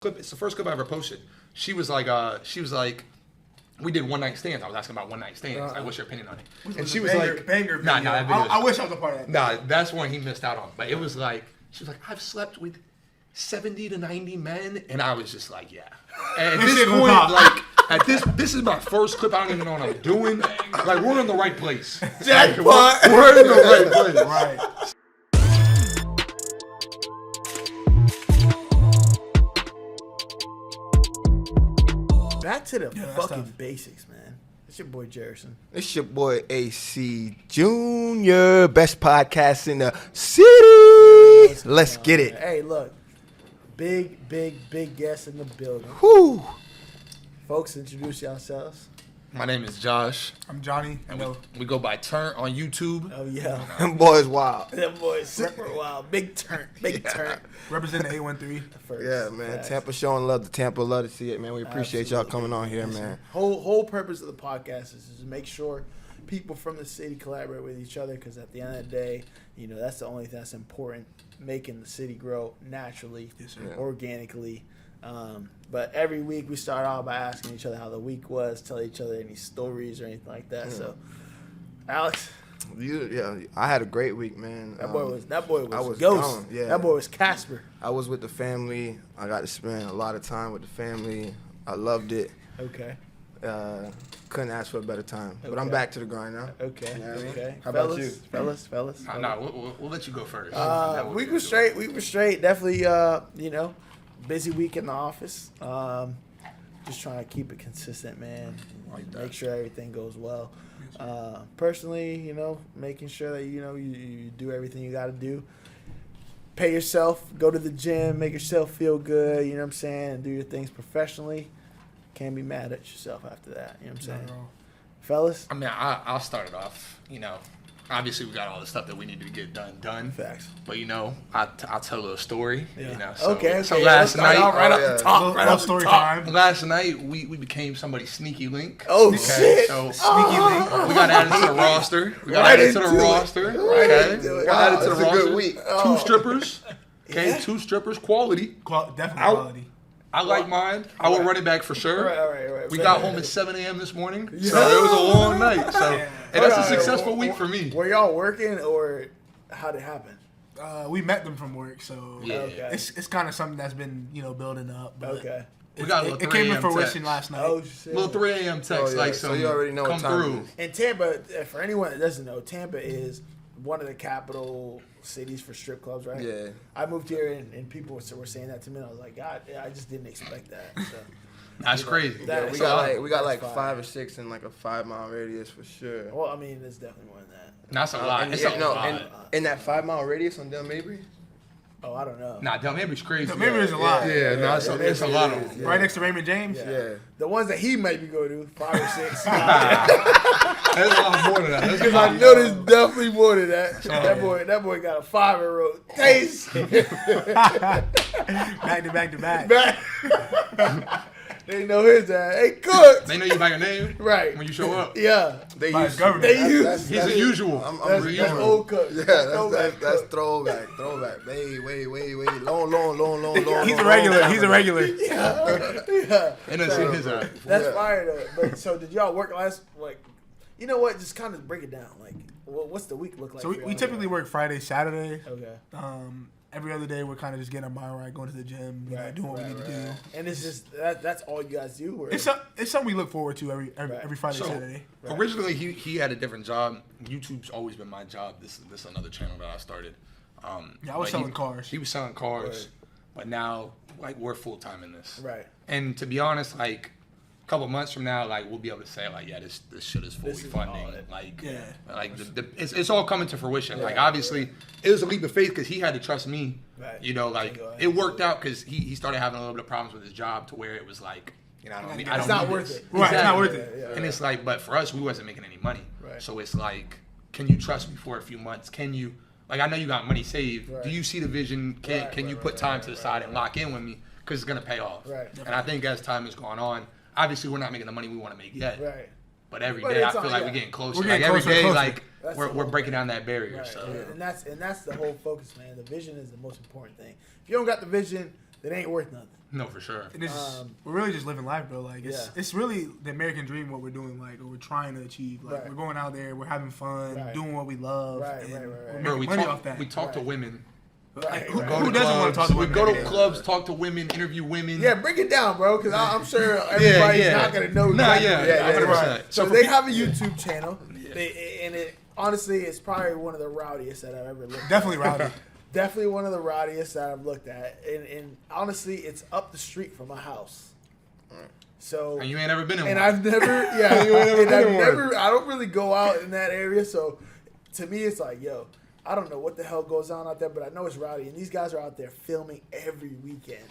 clip. It's the first clip I ever posted. She was like, we did one night stands. I was asking about one night stands. Like, what's your opinion on it? And she was like, banger video. I wish I was a part of that. Nah, that's one he missed out on. But it was like, she was like, I've slept with 70 to 90 men, and I was just like, yeah. And at this point, this is my first clip. I don't even know what I'm doing. Like, we're in the right place. Jackpot. We're in the right place. Right. Back to the fucking basics, man. It's your boy Jerison. It's your boy AC Jr. Best podcast in the city. Let's get it. Hey, look. Big guests in the building. Whew. Folks, introduce yourselves. My name is Josh. I'm Johnny. And we go by Turnt on YouTube. Oh, yeah. Them boys wild. Them boys super wild. Big turn. Represent the 813. Yeah, man. Tampa showing love to Tampa. Love to see it, man. We appreciate y'all coming on here, man. Whole purpose of the podcast is to make sure people from the city collaborate with each other, because at the end of the day, you know, that's the only thing that's important, making the city grow naturally, organically. But every week we start out by asking each other how the week was, tell each other any stories or anything like that. Yeah. So, Alex, I had a great week, man. That boy was I was Ghost. gone, yeah. That boy was Casper. I was with the family. I got to spend a lot of time with the family. I loved it. Okay. Couldn't ask for a better time. But I'm back to the grind now. Okay. You know what I mean? Okay. How about you? Fellas. No, we'll let you go first. We were straight. Definitely, busy week in the office. Just trying to keep it consistent, man. Make sure everything goes well. Personally, making sure that you do everything you got to do. Pay yourself, go to the gym, make yourself feel good. You know what I'm saying, and do your things professionally. Can't be mad at yourself after that. You know what I'm saying, fellas? I mean, I'll start it off. Obviously we got all the stuff that we need to get done. Facts. But I'll tell a little story. Yeah. So Okay. last night, top. Last night we became somebody's sneaky link. Oh shit! So sneaky link. We got added to the roster. That's a good week. Two strippers. Okay, 2 strippers. Quality. Definitely quality. I like mine. I will run it back for sure. Right. We got home at 7 a.m. this morning, so it was a long night. So, and that's a successful week for me. Were y'all working, or how'd it happen? We met them from work, so Okay. it's kind of something that's been building up. But Okay. We got a little it came 3 to a.m. fruition text. last night. Oh shit. Little 3 a.m. text, So you already know come what time through. it is. And Tampa, for anyone that doesn't know, Tampa is one of the capital cities for strip clubs, right? Yeah. I moved here and people were saying that to me, and I was like, God, I just didn't expect that. So, That's crazy. that- We so got like that's 5 or 6 in like a 5-mile radius for sure. Well, I mean, it's definitely more than that. That's a lot. And It's yeah, a no, lot. and in that 5-mile radius on Del Mabry. Oh, I don't know. Nah, Del Mabry's crazy. Maybe there's a lot. Yeah, no, it's a lot of them. Right next to Raymond James. Yeah. The ones that he maybe go to, 5 or 6. There's a lot more than that. Because I know there's definitely more than that. That boy got a 5 in rotation. Back to back. They know his ass. Hey, Cook. They know you by your name, Right. when you show up. Yeah. They By use government. They use. He's a usual. That's old Cook. Yeah, Throwback that's Cook. throwback. Way, long. He's a regular. Yeah. And then see his That's fire though. But so did y'all work last? You know what? Just kind of break it down. What's the week look like? So for we y'all? typically work Friday, Saturday. Okay. Every other day we're kind of just getting our mind right, going to the gym, doing what we need to do. And it's just that's all you guys do. Or? It's something we look forward to every Friday, So, Saturday. originally he had a different job. YouTube's always been my job. This is another channel that I started. I was selling cars. He was selling cars, but now we're full time in this. Right. And to be honest, a couple months from now, we'll be able to say this shit is fully funding. It's all coming to fruition. Obviously, it was a leap of faith because he had to trust me. Right. It worked out because he started having a little bit of problems with his job to where it was I don't need It's not worth this. it. Right, it's not worth Yeah, it. yeah. And it's but for us, we wasn't making any money. Right. So it's can you trust me for a few months? Can you, I know you got money saved. Right. Do you see the vision? Can you put time to the side and lock in with me? Because it's going to pay off. Right. And I think as time has gone on, obviously we're not making the money we want to make yet. Right. But every But day I it's feel on- like yeah. we're getting closer. We're getting every closer and day, closer. That's we're the breaking down that barrier. Right. So And that's the whole focus, man. The vision is the most important thing. If you don't got the vision, it ain't worth nothing. No, for sure. And it's, we're really just living life, bro. Like it's really the American dream. What we're doing, like, or we're trying to achieve. Like we're going out there, we're having fun, doing what we love. Right. Bro, we talk to women. Right. Who doesn't want to talk to women? We go to clubs, talk to women, interview women. Yeah, break it down, bro, because I'm sure everybody's not gonna know. Right. So they have a YouTube channel, and it honestly is probably one of the rowdiest that I've ever looked. Definitely rowdy. Definitely one of the rowdiest that I've looked at, and honestly, it's up the street from my house. So and you ain't never been in one. And I've never, I don't really go out in that area, so to me, it's like, yo, I don't know what the hell goes on out there, but I know it's rowdy, and these guys are out there filming every weekend,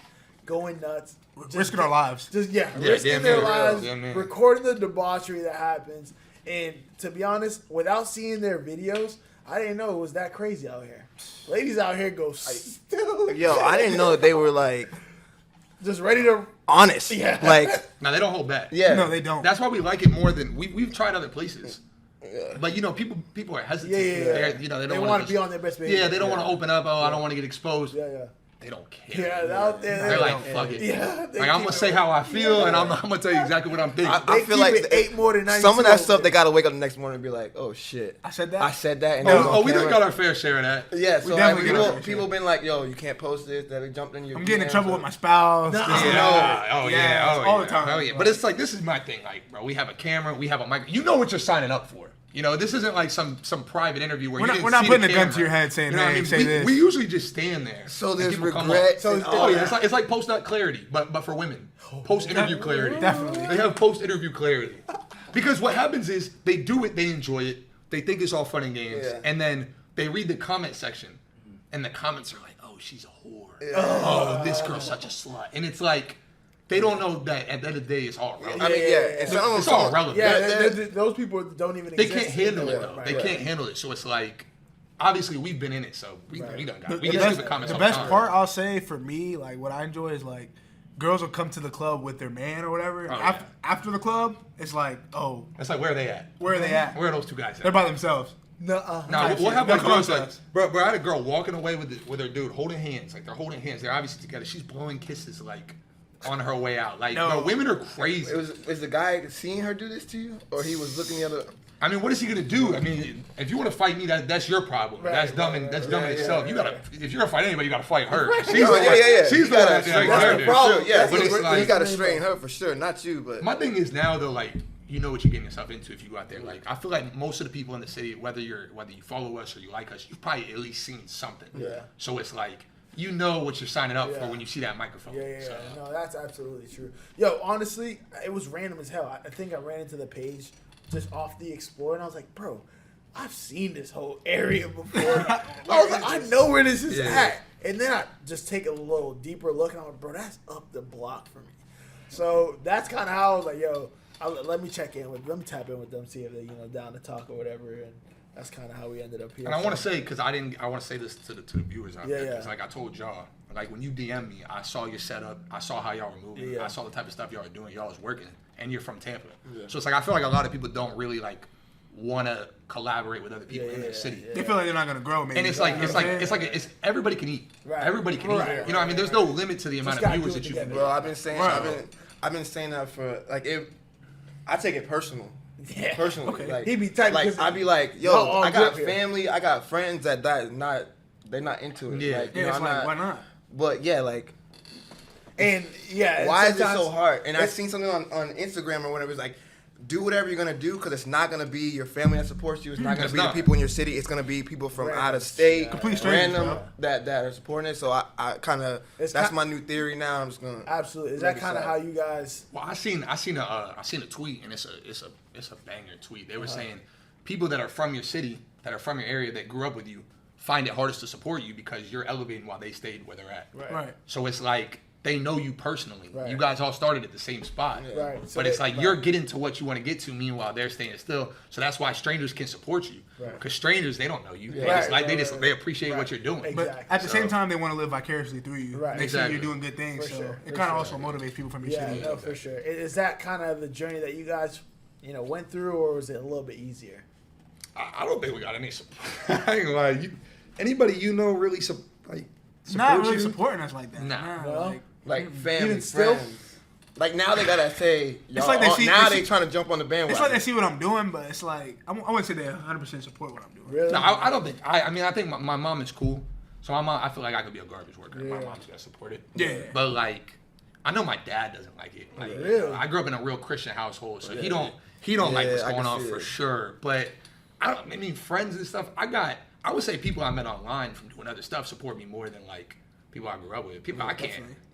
going nuts, risking our lives. Risking their lives, recording the debauchery that happens, and to be honest, without seeing their videos, I didn't know it was that crazy out here. Ladies out here go still. Yo, I didn't know that they were like just ready to honest. Yeah. Like now they don't hold back. Yeah. No, they don't. That's why we like it more than we've tried other places. Yeah. But you know, people are hesitant. Yeah. You know, they don't want to be on their best behavior. Yeah, they don't want to open up. Oh, I don't want to get exposed. Yeah. They don't care. Yeah, out there. They're like, fuck it. Yeah, like, I'm going to say how I feel, and I'm going to tell you exactly what I'm thinking. I feel like eight more than 92. Some of that stuff, they got to wake up the next morning and be like, oh, shit. I said that? And we done got our fair share of that. Yeah, so people been like, yo, you can't post this, that they jumped in your I'm getting in trouble with my spouse. All the time. Oh, yeah. But it's like, this is my thing. Like, bro, we have a camera, we have a mic. You know what you're signing up for. You know, this isn't like some private interview where we're not putting a gun to your head saying, hey, say this. We usually just stand there. So there's regret. It's like post-nut clarity, but for women. Post-interview clarity. Definitely. They have post-interview clarity. Because what happens is they do it, they enjoy it, they think it's all fun and games, and then they read the comment section, and the comments are like, oh, she's a whore. Oh, this girl's such a slut. And it's like, they don't know that at the end of the day, it's all relevant. It's all relevant. Yeah, those people don't even They exist. can't handle it, though. Right. They can't handle it. So it's like, obviously, we've been in it, so we done got it. We get stupid comments all the time. The best part, I'll say, for me, like, what I enjoy is, like, girls will come to the club with their man or whatever. After the club, it's like, oh. It's like, where are they at? Where are they at? Where are those two guys at? They're by themselves. No, what happened? Girls like, bro, I had a girl walking away with her dude, holding hands. Like, they're holding hands. They're obviously together. She's blowing kisses, like, on her way out. Like, bro, women are crazy. Is the guy seeing her do this to you? Or he was looking the other... I mean, what is he gonna do? I mean, if you want to fight me, that's your problem. That's dumb in itself. You gotta, if you're gonna fight anybody, you gotta fight her. She's the one. She's the one that's the problem. Yeah, but it's like, you gotta straighten her for sure, not you. But my thing is now though, like, you know what you're getting yourself into if you go out there. Like, I feel like most of the people in the city, whether you follow us or you like us, you've probably at least seen something. Yeah. So it's like, you know what you're signing up for when you see that microphone. Yeah. No, that's absolutely true. Yo, honestly, it was random as hell. I think I ran into the page just off the Explore, and I was like, bro, I've seen this whole area before. I was like, I know where this is at. And then I just take a little deeper look, and I'm like, bro, that's up the block for me. So that's kind of how I was like, yo, let me tap in with them, see if they're down to talk or whatever, and that's kind of how we ended up here. And I want to say, because I want to say this to the viewers out there, because like I told y'all, like when you DM me, I saw your setup, I saw how y'all were moving, I saw the type of stuff y'all were doing, y'all was working, and you're from Tampa. So it's like, I feel like a lot of people don't really like want to collaborate with other people in their city. They feel like they're not gonna grow, maybe. And it's like everybody can eat. Everybody can eat. You know what I mean? There's no limit to the amount of viewers that you can. Bro, I've been saying that for like I take it personal. Yeah. Personally, okay. like he be tight. Like I'd be like, yo, I got family, I got friends that they're not into it. Yeah, like, it's like, why not? But yeah, like, and why is it so hard? And I seen something on Instagram or whatever. It's like, do whatever you're gonna do, because it's not gonna be your family that supports you. It's not gonna be the people in your city. It's gonna be people from out of state, complete strangers, random that are supporting it. So I kind of that's my new theory now. I'm just gonna absolutely. Is that kind of how you guys? Well, I seen a tweet, and it's a banger tweet. They were saying people that are from your city, that are from your area, that grew up with you, find it hardest to support you because you're elevating while they stayed where they're at. Right. So it's like, they know you personally. Right. You guys all started at the same spot. Right. But it's like you're getting to what you want to get to, meanwhile they're staying still. So that's why strangers can support you. Because strangers, they don't know you. They appreciate what you're doing. Exactly. But at the same time, they want to live vicariously through you. Right. They see you're doing good things. For so sure. it kind of also motivates people from your city. Yeah, no, for sure. Is that kind of the journey that you guys, went through, or was it a little bit easier? I don't think we got any support. I ain't gonna lie. Anybody really not really supporting us like that. Nah. Like family, even still? friends. Like now they gotta say, It's like they see, they trying to jump on the bandwagon. It's like they see what I'm doing, but it's like I wouldn't say they 100% support what I'm doing. Really? No, I don't think. I mean, I think my mom is cool. So my mom, I feel like I could be a garbage worker. Yeah. My mom's gonna support it. Yeah. But like, I know my dad doesn't like it. Like, Really? I grew up in a real Christian household, so he don't like what's I going can on see for it. sure. But I mean, friends and stuff. I would say people I met online from doing other stuff support me more than like people I grew up with. People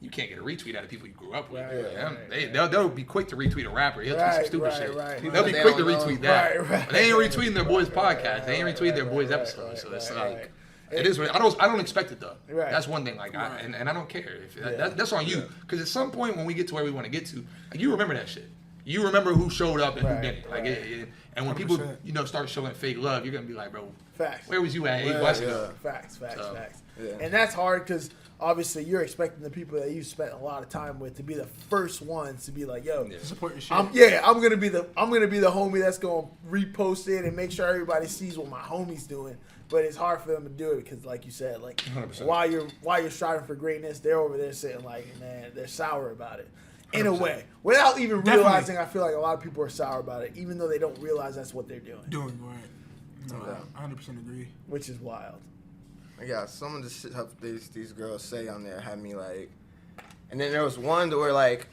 you can't get a retweet out of people you grew up with. Right, They'll be quick to retweet a rapper. He'll do some stupid shit. Right. They'll be They quick to don't know. retweet that. Right. But they ain't retweeting their boys' podcast. They ain't retweeting their boys' episodes. So it's like. It is. I don't expect it though. Right. That's one thing. Like, and I don't care. That's on you. Because at some point when we get to where we want to get to, like, you remember that shit. You remember who showed up and who didn't. Like, and when 100%. People start showing fake love, you're gonna be like, bro, facts. Where was you at 8 months ago? Facts. Yeah. And that's hard because obviously you're expecting the people that you spent a lot of time with to be the first ones to be like, yo, Support your shit. I'm gonna be the homie that's gonna repost it and make sure everybody sees what my homie's doing. But it's hard for them to do it because, like you said, like 100%. while you're striving for greatness, they're over there sitting like, man, they're sour about it. In 100%. A way, without even Definitely. realizing, I feel like a lot of people are sour about it, even though they don't realize that's what they're doing, Right. No, I 100% agree. which is wild. Yeah, some of the shit these girls say on there had me like, and then there was one where like,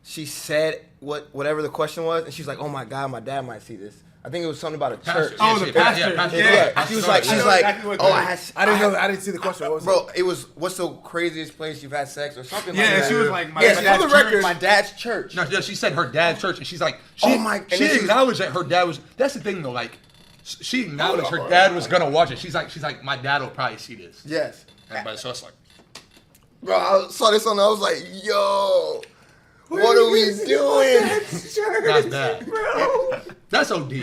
she said whatever the question was, and she's like, oh my god, my dad might see this. I think it was something about a church. Oh, the pastor. Yeah. She was like, exactly what oh, I didn't see the question. What was bro, it was, what's the craziest place you've had sex or something like Yeah, that. she was like, my Yeah, dad's for the record, church. my dad's church. No, she said her dad's church, and she's like, Oh she my- and then she was- acknowledged that her dad was. That's the thing though, like, she acknowledged her dad was gonna watch it. She's like, my dad will probably see this. Yes. But so it's like, Bro, I saw this on, I was like, yo, what are we doing? that's bad. bro. That's OD.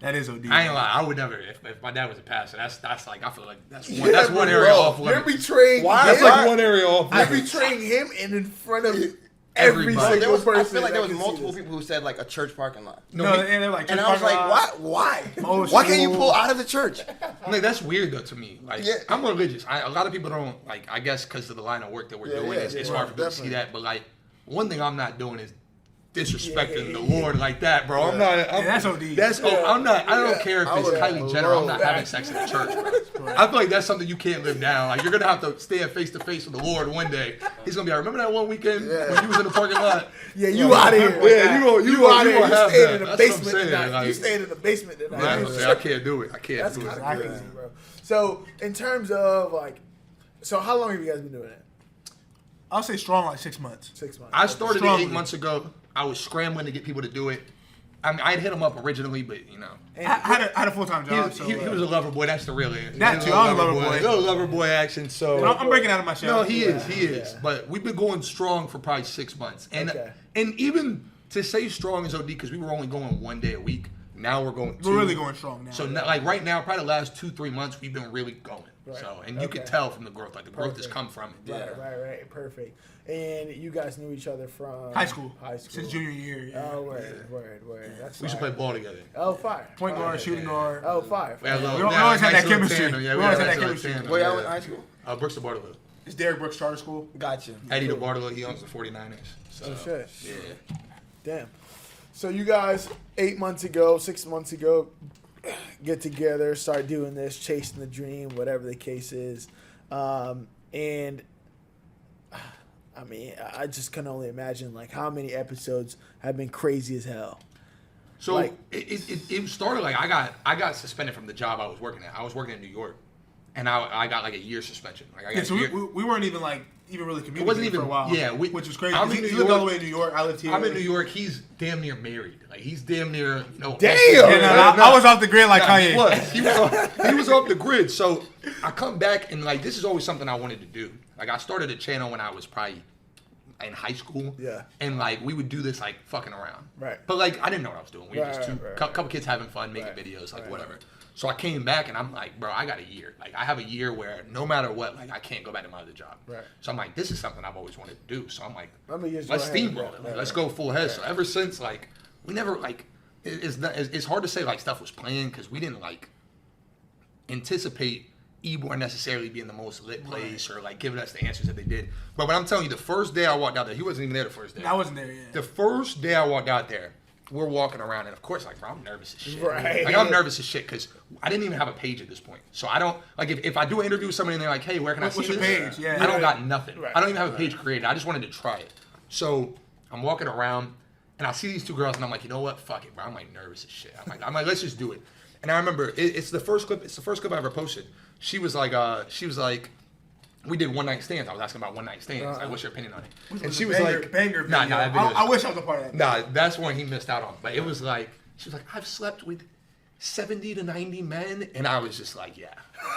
That is OD. I ain't gonna lie. I would never. If my dad was a pastor, that's like, I feel like that's one. Yeah, That's one bro. area off You're limits. betraying. Why? That's him. like one area off You're limits. betraying him and in front of every Everybody. single person. I feel like there that was can see multiple this. people who said like a church parking lot. No, and they're like, And I was like, why? Oh, Why can't you school. pull out of the church? Like, that's weird though to me. Like, Yeah. I'm religious. A lot of people don't like. I guess because of the line of work that we're doing, it's hard for people to see that. But like, one thing I'm not doing is disrespecting the Lord like that, bro. I'm not. that's OD. I'm not. I don't care if I it's would Kylie Jenner. I'm not love having sex in the church, bro. I feel like that's something you can't live down. Like, you're gonna have to stand face to face with the Lord one day. He's gonna be like, remember that one weekend when you was in the parking lot? Yeah, you out of here. Yeah, you out of here. You have staying that. in the That's what I'm basement saying, tonight. like- You staying in the basement tonight. That's what I'm saying. I can't do it. I can't That's do kind it. of crazy, bro. So, in terms of like, so how long have you guys been doing it? I'll say strong like 6 months. 6 months. I started it Strongly. 8 months ago. I was scrambling to get people to do it. I mean, I'd hit him up originally, but you know, And I had a full-time job. he was a lover boy. That's the real answer. That He too, was I was a lover boy. A little lover boy action. So I'm breaking out of my shell. no, he is. But we've been going strong for probably 6 months, and Okay. and even to say strong is OD because we were only going 1 day a week. Now we're going. 2. We're really going strong now. So now, like right now, probably the last 2-3 months, we've been really going. Right. So and you can Okay. tell from the growth, like the growth has Perfect. come from it. Right. Perfect. And you guys knew each other from high school. High school. Since junior year. Yeah. Oh, word. That's We should fire. play ball together. Oh, fire. Point guard, shooting guard. Oh, fire. We had a little- We we had always a had nice that little chemistry. tandem. Yeah, We always had a that nice little chemistry. tandem, Where y'all yeah. went to high school? Brooks to Bartlett. It's Derrick Brooks Charter School. Gotcha. Eddie to Bartlett, he owns the 49ers. So, Oh, shit. yeah. Damn. So you guys, 6 months ago, get together, start doing this, chasing the dream, whatever the case is. And I mean, I just can only imagine like how many episodes have been crazy as hell. So Like- it started like I got suspended from the job I was working at. I was working in New York, and I got like a year suspension. Like I got Yeah, so a year. we weren't even really communicating wasn't even- for a while. yeah, which was crazy. I'm in He New lived all the York. way in New York. I lived here. I'm in New York. He's damn near married. Like he's damn near. Damn! Yeah, I was off the grid like Nah, Kanye. he was off the grid. So I come back and like this is always something I wanted to do. Like I started a channel when I was probably in high school. Yeah. And like we would do this like fucking around. Right. But like I didn't know what I was doing. We were Right, just right, couple kids having fun, making Right. videos, like Right. whatever. So I came back and I'm like, bro, I got a year. Like I have a year where no matter what, like I can't go back to my other job. Right. So I'm like, this is something I've always wanted to do. So I'm like, Let me just let's go ahead and steamroll go. it. Like, Right, let's right. go full head. So ever since like we never like it's hard to say like stuff was planned because we didn't like anticipate Ybor necessarily being the most lit place or like giving us the answers that they did. But when I'm telling you, the first day I walked out there, he wasn't even there the first day. I wasn't there yet. The first day I walked out there, we're walking around, and of course, like, bro, I'm nervous as shit. Right. Like, I'm nervous as shit because I didn't even have a page at this point. So I don't, like, if I do an interview with somebody and they're like, hey, where can I see What's this? your page? Yeah. I don't got nothing. Right. I don't even have a page created. I just wanted to try it. So I'm walking around, and I see these two girls, and I'm like, you know what? Fuck it, bro. I'm, like, nervous as shit. I'm like, let's just do it. And I remember, it's the first clip I ever posted. She was like, we did one night stands. I was asking about one night stands. Like, what's your opinion on it? And she was like, banger video. Nah, I wish I was a part of that. nah, that's one he missed out on. But it was like, she was like, I've slept with 70 to 90 men, and I was just like, yeah.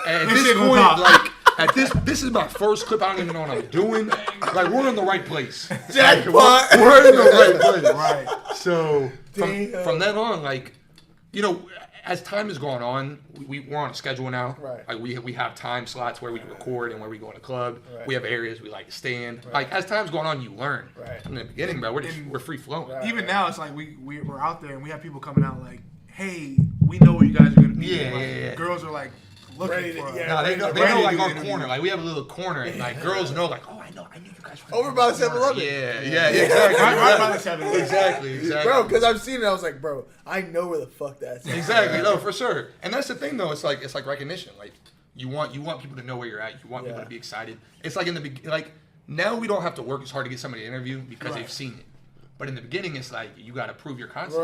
And at this point, like, this is my first clip. I don't even know what I'm doing. Like, we're in the right place. Jackpot. Like, we're in the right place. Right. So from then on, like, you know, as time has gone on, we're on a schedule now. Right. Like we have time slots where we can record and where we go in a club. Right. We have areas we like to stay in. Right. Like as time's going on, you learn. Right. In the beginning, bro, we're free flowing. Right. Even now, it's like we're out there and we have people coming out like, hey, we know where you guys are gonna be. Yeah, like, yeah. Girls are like looking Ready to- for us. yeah. No, they know Ready to like do our the interview. corner. Like we have a little corner, and like girls know, like, oh, I knew you guys. Were Over by the 7-Eleven. Yeah, exactly. Right by the 7-Eleven. Exactly. Bro, because I've seen it, I was like, bro, I know where the fuck that's at. Exactly, no, for sure. And that's the thing, though. It's like recognition. Like you want people to know where you're at. You want people to be excited. It's like in the beginning, like now we don't have to work as hard to get somebody to interview because they've seen it. But in the beginning, it's like you got to prove your concept.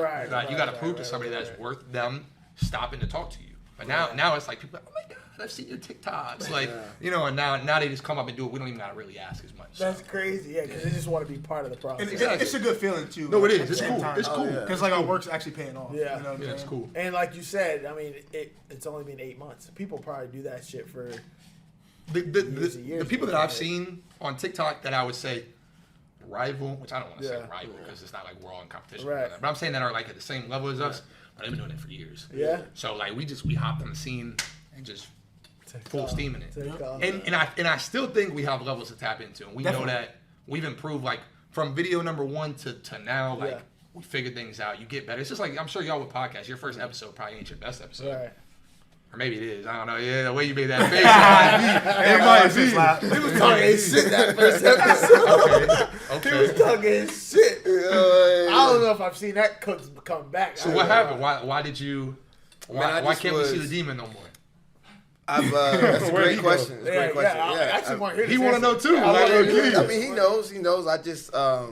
You got to prove to somebody that's worth them stopping to talk to you. But now it's like people are like, oh my God, I've seen your TikToks. Like, you know, and now they just come up and do it. We don't even got to really ask as much. That's crazy, yeah, because they just want to be part of the process. And it's a good feeling too. No, it like, is. It's at the cool. same time. It's cool. Because like our work's actually paying off. Yeah. You know what I'm Yeah, it's saying? cool. And like you said, I mean, it's only been 8 months. People probably do that shit for years and years. The people that I've seen on TikTok that I would say rival, which I don't want to say rival because it's not like we're all in competition. Right. But I'm saying that are like at the same level as us, but they've been doing it for years. Yeah. So like we hopped on the scene and just full steam in it. Take off. And I still think we have levels to tap into, and we Definitely. know that we've improved like from video number 1 to now. Like Yeah. we figured things out. You get better. It's just like I'm sure y'all with podcasts. Your first episode probably ain't your best episode. Right. Or maybe it is. I don't know. Yeah, the way you made that face. It might be. He was talking shit that first episode. Okay. He was talking shit. I don't know if I've seen that cook come back. So what happened? Why did you? Why can't we see the demon no more? That's a great question. It's a great question. I actually want to hear this. He want to know too. I wanna Like, hear okay. I mean, he knows. I just, I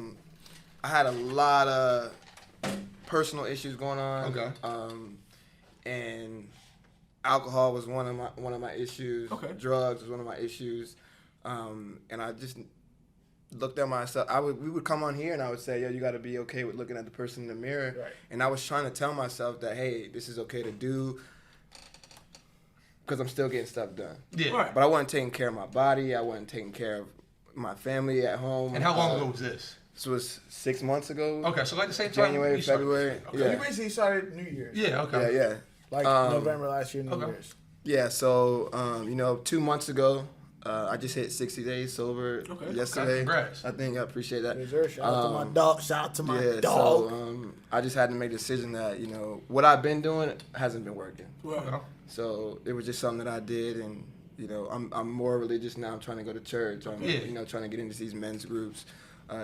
had a lot of personal issues going on. Okay. And alcohol was one of my issues. Okay. Drugs was one of my issues. And I just looked at myself. We would come on here and I would say, yo, you got to be okay with looking at the person in the mirror. Right. And I was trying to tell myself that, hey, this is okay to do. Because I'm still getting stuff done. Yeah. Right. But I wasn't taking care of my body. I wasn't taking care of my family at home. And how long ago was this? This was 6 months ago. Okay, so like the same time. January, you started- February. Okay. You Yeah. basically started New Year's. Yeah. Okay. Yeah. Like November last year, New Okay. Year's. Yeah, so, 2 months ago, I just hit 60 days sober yesterday. Congrats. I think I appreciate that. Yes, sir. Shout out to my dog. Shout out to my Yeah, dog. so I just had to make a decision that, what I've been doing hasn't been working. Okay. So it was just something that I did, and, I'm more religious now. I'm trying to go to church. I'm, trying to get into these men's groups,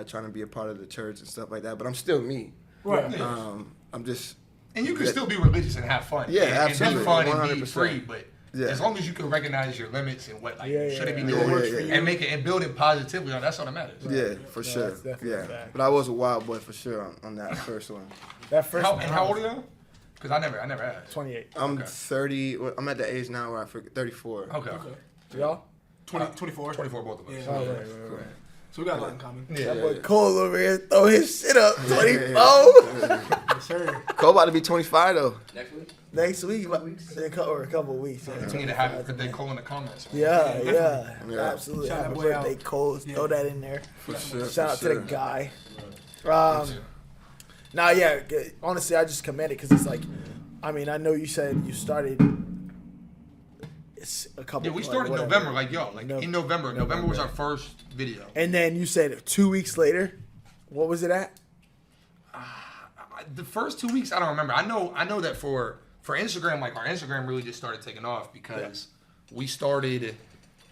trying to be a part of the church and stuff like that. But I'm still me. Right. Yeah. I'm just... And you can still be religious and have fun. Yeah, and absolutely. be fun and be 100%. free, but Yeah. as long as you can recognize your limits and what you shouldn't be What doing, works for you. and make it and build it positively, that's all that matters. Yeah, for sure. that's definitely a fact. But I was a wild boy for sure on that first one. That first one. How old are you? Because I never asked. 28. I'm Okay. 30. I'm at the age now where I forget 34. Okay. Y'all? 24. 24 both of us. Yeah. Oh, right. So we got a lot in common. Yeah. That boy Cole over here throw his shit up. 24. Yes, sir. Cole about to be 25 though. Next week, or a couple of weeks. We need to have it put that Cole in the comments. Yeah. Yeah. Absolutely. Shout Happy that boy birthday, out. Cole. Yeah. Throw that in there. For sure. Shout out for to sure. the guy. Honestly, I just commend it because it's like, I mean, I know you said you started. It's a couple. Yeah, we started whatever. November, in November. November was November. our first video. And then you said 2 weeks later. What was it at? The first 2 weeks, I don't remember. I know that for Instagram, like our Instagram really just started taking off because we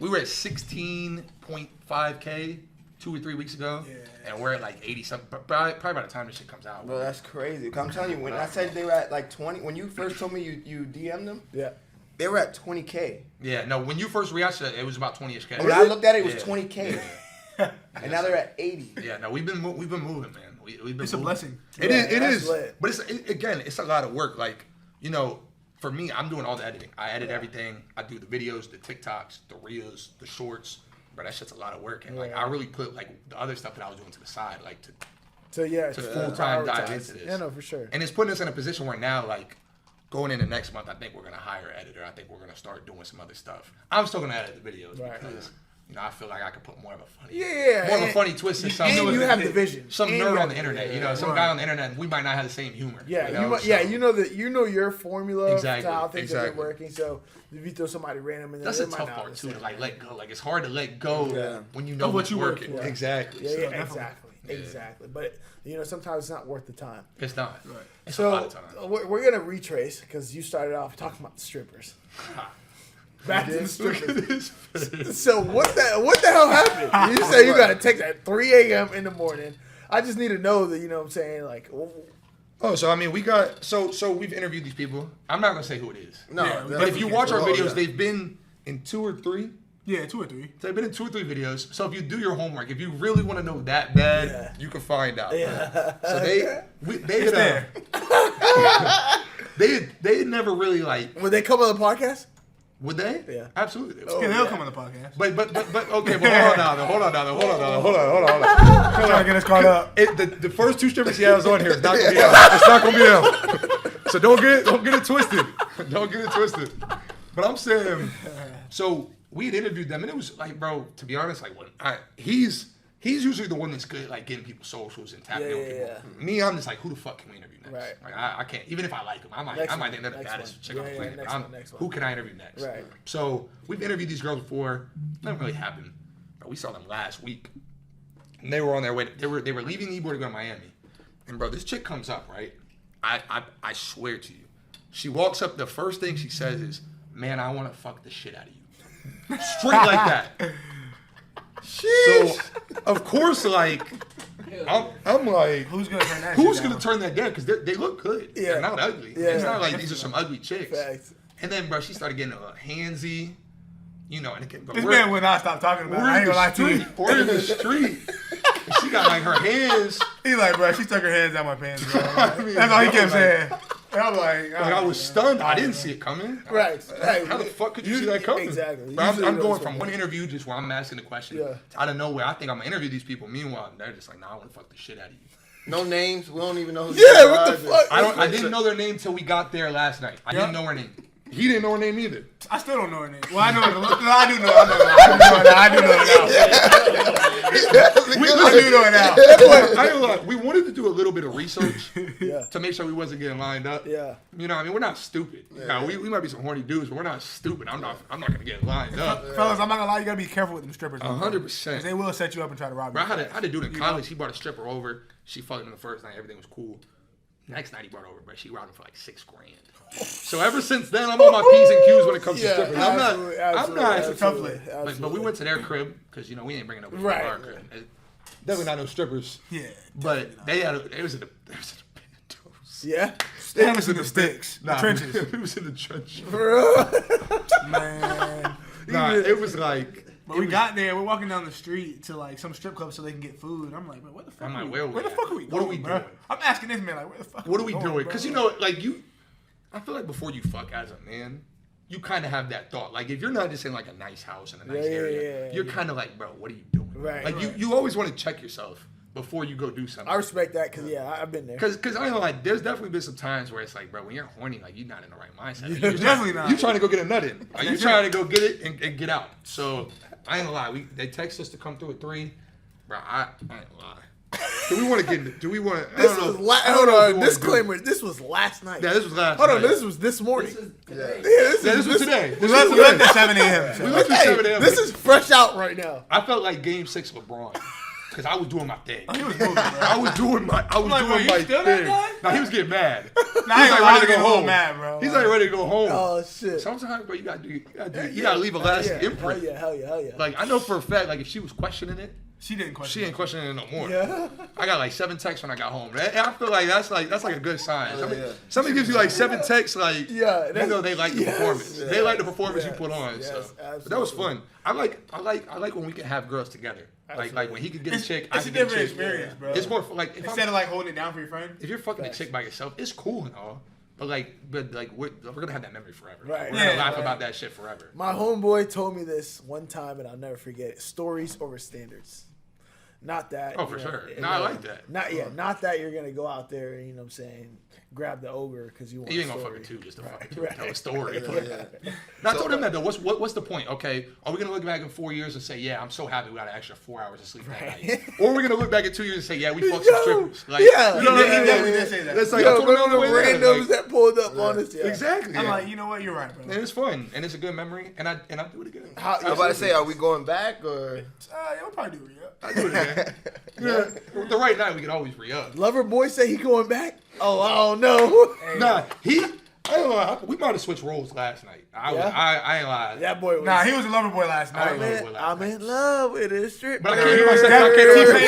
were at 16.5K 2 or 3 weeks ago, and we're at like 80 something. Probably by the time this shit comes out. Bro, that's crazy. I'm telling you, when I said they were at like 20, when you first told me you DM'd them, they were at 20K. Yeah, no, when you first reacted, it was about 20ish K. When I looked at it, it was 20K. And now they're at 80. Yeah, no, we've been moving, man. We've been It's a blessing. It is. But it's a lot of work. Like, you know, for me, I'm doing all the editing. I edit everything. I do the videos, the TikToks, the Reels, the shorts. But that shit's a lot of work. And like, I really put like the other stuff that I was doing to the side, like to full-time dive into this. Yeah, no, for sure. And it's putting us in a position where now, like, going into next month, I think we're gonna hire an editor. I think we're gonna start doing some other stuff. I'm still gonna edit the videos because you know I feel like I could put more of a funny twist in something. And you have the vision. Some nerd on the internet, you know, some guy on the internet. We might not have the same humor. Yeah, you know your formula to how things are working. So if you throw somebody random in there, that's a tough part too to like let go. Like it's hard to let go when you know what's working. Yeah. Exactly. Exactly. But you know, sometimes it's not worth the time. It's not. Right. It's so a lot of time. We're gonna retrace because you started off talking about the strippers. Back to the strippers. So what the hell happened? You say you got to text at 3 a.m. in the morning. I just need to know that, you know what I'm saying? Like, so I mean, we got so we've interviewed these people. I'm not gonna say who it is. No, but if you watch our videos, they've been in 2 or 3. Yeah, 2 or 3. So they've been in 2 or 3 videos. So if you do your homework, if you really want to know that bad, you can find out. Yeah. So they had never really like. Would they come on the podcast? Would they? Yeah. Absolutely. They'll come on the podcast. But okay, but hold on. Trying to get us caught up. The first 2 strippers he has on here is not gonna be out. It's not gonna be them. So don't get it twisted. Don't get it twisted. But I'm saying, so we had interviewed them, and it was like, bro, to be honest, like when he's usually the one that's good at like getting people's socials and tapping on people. Me, I'm just like, who the fuck can we interview next? Right. Like I can't. Even if I like them, I might think they're the baddest chick on the planet. Who can I interview next? Right. So we've interviewed these girls before. Nothing really happened. But we saw them last week, and they were on their way. They were leaving Ybor to go to Miami, and bro, this chick comes up, right? I swear to you, she walks up. The first thing she says is, "Man, I want to fuck the shit out of you," straight like that. Sheesh. So, of course, like, I'm like, who's gonna turn that? Who's gonna turn that down? Because they look good. Yeah. They're not ugly. Yeah. It's not like these are some ugly chicks. Facts. And then, bro, she started getting handsy. You know, and again, this man would not stop talking about it. I ain't gonna lie to you. We're in the street. And she got like her hands. He like, bro, she took her hands out my pants, bro. That's all he kept saying. And I'm like I was stunned. I didn't see it coming. Right. How the fuck could you see that coming? Exactly. Bro, I'm going from one interview just where I'm asking the question to out of nowhere. I think I'm gonna interview these people. Meanwhile, they're just like, nah, I want to fuck the shit out of you. No names. We don't even know who. Yeah, what the fuck? I didn't know their name till we got there last night. I didn't know her name. He didn't know her name either. I still don't know her name. Well, I know her. I do know her now. I ain't lie. We wanted to do a little bit of research to make sure we wasn't getting lined up. Yeah. You know what I mean? We're not stupid. Now, we might be some horny dudes, but we're not stupid. I'm not gonna get lined up. Fellas, I'm not gonna lie. You gotta be careful with them strippers. 100%. They will set you up and try to rob you. Bro, I had a dude in college. He brought a stripper over. She fucked him the first night. Everything was cool. Next night he brought her over, but she robbed him for like $6 grand. So ever since then, I'm on my P's and Q's when it comes to strippers. I'm not. It's a tough lick. But we went to their crib because, you know, we ain't bringing nobody to our crib. Definitely not no strippers. Yeah. But it was in the bandos. Yeah. It was in the sticks. The trenches. It was in the trenches. Man. It was like. But we got there. We're walking down the street to like some strip club so they can get food. I'm like, what the fuck? Where the fuck are we going? What are we doing? I'm asking this man like, where the fuck? What are we doing? Because you know, like I feel like before you fuck as a man, you kind of have that thought. Like if you're not just in like a nice house in a nice area, you're kind of like, bro, what are you doing? Right. Like you always want to check yourself before you go do something. I respect that because I've been there. Because I know like there's definitely been some times where it's like, bro, when you're horny, like you're not in the right mindset. Like, you're definitely not. You trying to go get a nut in. Like, you trying to go get it and get out. So I ain't gonna lie. They text us to come through at 3. Bro, I ain't gonna lie. Do we want to get into? Do we want to? Hold on. Disclaimer. This was last night. Yeah, this was last night. Hold on. This was this morning. This was today. We left at 7 a.m. We left at 7 a.m. This is fresh out right now. I felt like Game 6 LeBron. because I was doing my thing. He was moving, bro. I was doing my still that thing. guy? Nah, he was getting mad. Nah, He's like ready to go home. Mad, bro. He's like ready to go home. Oh shit. Sometimes, bro, you gotta leave a lasting imprint. Hell yeah. Like I know for a fact, like if she was questioning it, she didn't question. she ain't questioning it no more. Yeah. I got like 7 texts when I got home. And I feel like that's like a good sign. Somebody gives you like 7 texts, like you know they like the performance. They like the performance you put on. So but that was fun. I like when we can have girls together. Like when he could get a chick, I It's a can get a different chick. experience, bro. It's more like instead of like holding it down for your friend. if you're fucking a chick by yourself, it's cool and all. But we're gonna have that memory forever. Right. We're gonna laugh about that shit forever. My homeboy told me this one time, and I'll never forget it. Stories over standards. Not that. Oh, for sure. No, I like that. Not that you're gonna go out there and, you know what I'm saying, grab the ogre because you want. You ain't a gonna story. fucking two just to fucking tell a story. Yeah. Now, I told him that though. What's the point? Okay, are we gonna look back in 4 years and say, yeah, I'm so happy we got an extra 4 hours of sleep that night, or are we gonna look back in 2 years and say, yeah, we fucked some strippers? Like, Yeah. you know what I mean? He definitely did say that. That's like Yo, I told him on the remember way the there, randoms like, that pulled up on us? Yeah. exactly. I'm yeah. like, you know what? You're right, bro. And it's fun, and it's a good memory, and I do it again. How, I'm about to say, are we going back or? Yeah, we'll probably do it. I do it again. Yeah. The right night we can always re-up. Lover boy say he going back? Oh, I don't know. Nah, I don't know. We might have switched roles last night. I ain't lying. That boy was. Nah, he was a lover boy last night. I'm in love with a strip. But I girl. came to my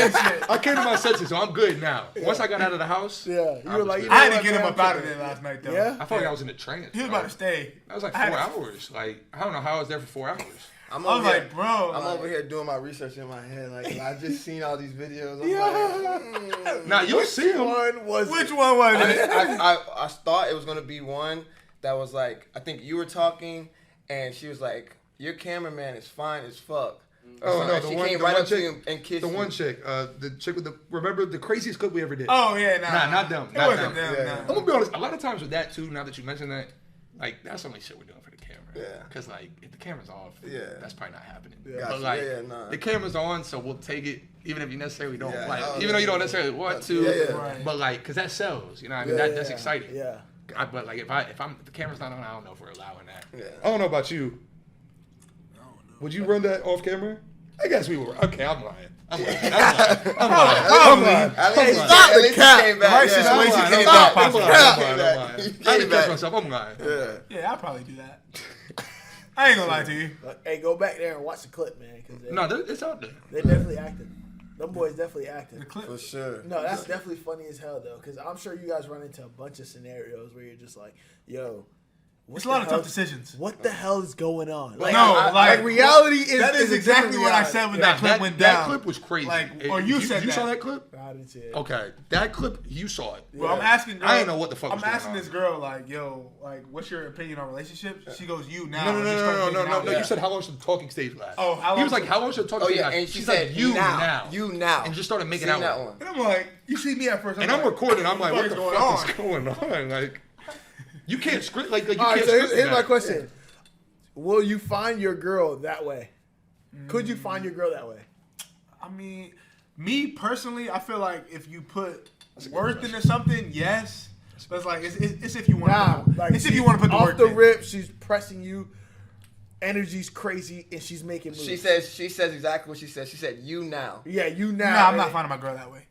senses. Shit. I came to my senses, so I'm good now. Once I got out of the house, Yeah, you I were was like, good. you know I had what, to get him man, up out I'm of there last night, though. Yeah? I felt like I was in a trance. He was about to stay. That was like I 4 had- hours. Like I don't know how I was there for 4 hours. I was like, bro. I'm over here doing my research in my head. Like I just seen all these videos. I'm like, Now you'll see him. One was Which one was it? I thought it was gonna be one that was like, I think you were talking, and she was like, your cameraman is fine as fuck. Oh no, And the she one, came the right one up to chick, you and kissed the you. one chick, the chick with the remember the craziest clip we ever did. Oh yeah, Nah, not them. It Not wasn't them. them. Yeah. Nah. I'm gonna be honest. A lot of times with that too. Now that you mention that, like that's only shit we're doing for the camera. Yeah. Because like if the camera's off, that's probably not happening. Yeah. But Gotcha. like Nah. the camera's on, so we'll take it, even if you necessarily don't Yeah. like, Oh, even though you don't necessarily want to. Yeah. Right. But like, cause that sells. You know what I mean? That's exciting. Yeah. But like if the camera's not on, I don't know if we're allowing that. Yeah. I don't know about you. Would you run that off camera? I guess we were. Okay, I'm lying. I'm lying. Hey, Stop stop the the cap. Came back. Right yeah. situation I'm came lying. back. I'm Stop lying. I'm lying. I had to catch myself. I'm lying. Yeah. Yeah, I'll probably do that. I ain't gonna lie to you. Hey, go back there and watch the clip, man. Cause No, it's out there. they definitely acted. Them boys definitely acted. The clip. For sure. No, that's definitely funny as hell though, because I'm sure you guys run into a bunch of scenarios where you're just like, "Yo, It's a lot of tough decisions. What the hell is going on?" Like, No, like reality is that is a exactly different what I reality. said when Nah, that clip went that down. clip was crazy. Like, or you said you that. saw that clip? I didn't see it. Okay, that clip you saw it. Well, I'm asking. Girl, I didn't know what the fuck I'm was going asking on. this girl, like, yo, like, what's your opinion on relationships? She goes, you now. No. and just starts making out No, with you said how long should the talking stage last? Oh, how He long was like, should- how long should the talking Oh stage yeah, last? and she She's said like, you now. You now. And just started making Seen out that with one. And I'm like, you see me at first. And I'm recording. I'm like, what the fuck fuck is going on? Like, you can't script like you All right, can't so script here's my that. question: will you find your girl that way? Could you find your girl that way? I mean, me personally, I feel like if you put a good worth question. into something, yes. But it's like it's if you want. Nah, like it's if you want to put the off work the in. rip. She's pressing you. Energy's crazy, and she's making moves. She says exactly what she said. She said you now. "Yeah, you now." Nah, I'm not finding my girl that way.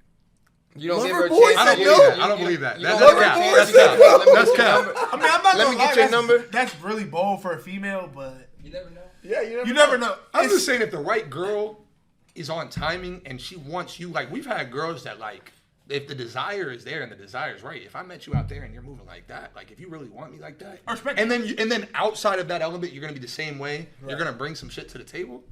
You don't give her a Loverboy chance. I don't said believe no. that. I don't believe that. You That's don't cap. give her a That's chance. cap. Let me That's get your cap. number. I mean, I'm not Let gonna me lie, get your that's- number. That's really bold for a female, but You never know. Yeah, you never know. I'm It's- just saying, if the right girl is on timing and she wants you, like we've had girls that like, if the desire is there and the desire is right, if I met you out there and you're moving like that, like if you really want me like that, I respect and then outside of that element, you're gonna be the same way. Right. You're gonna bring some shit to the table.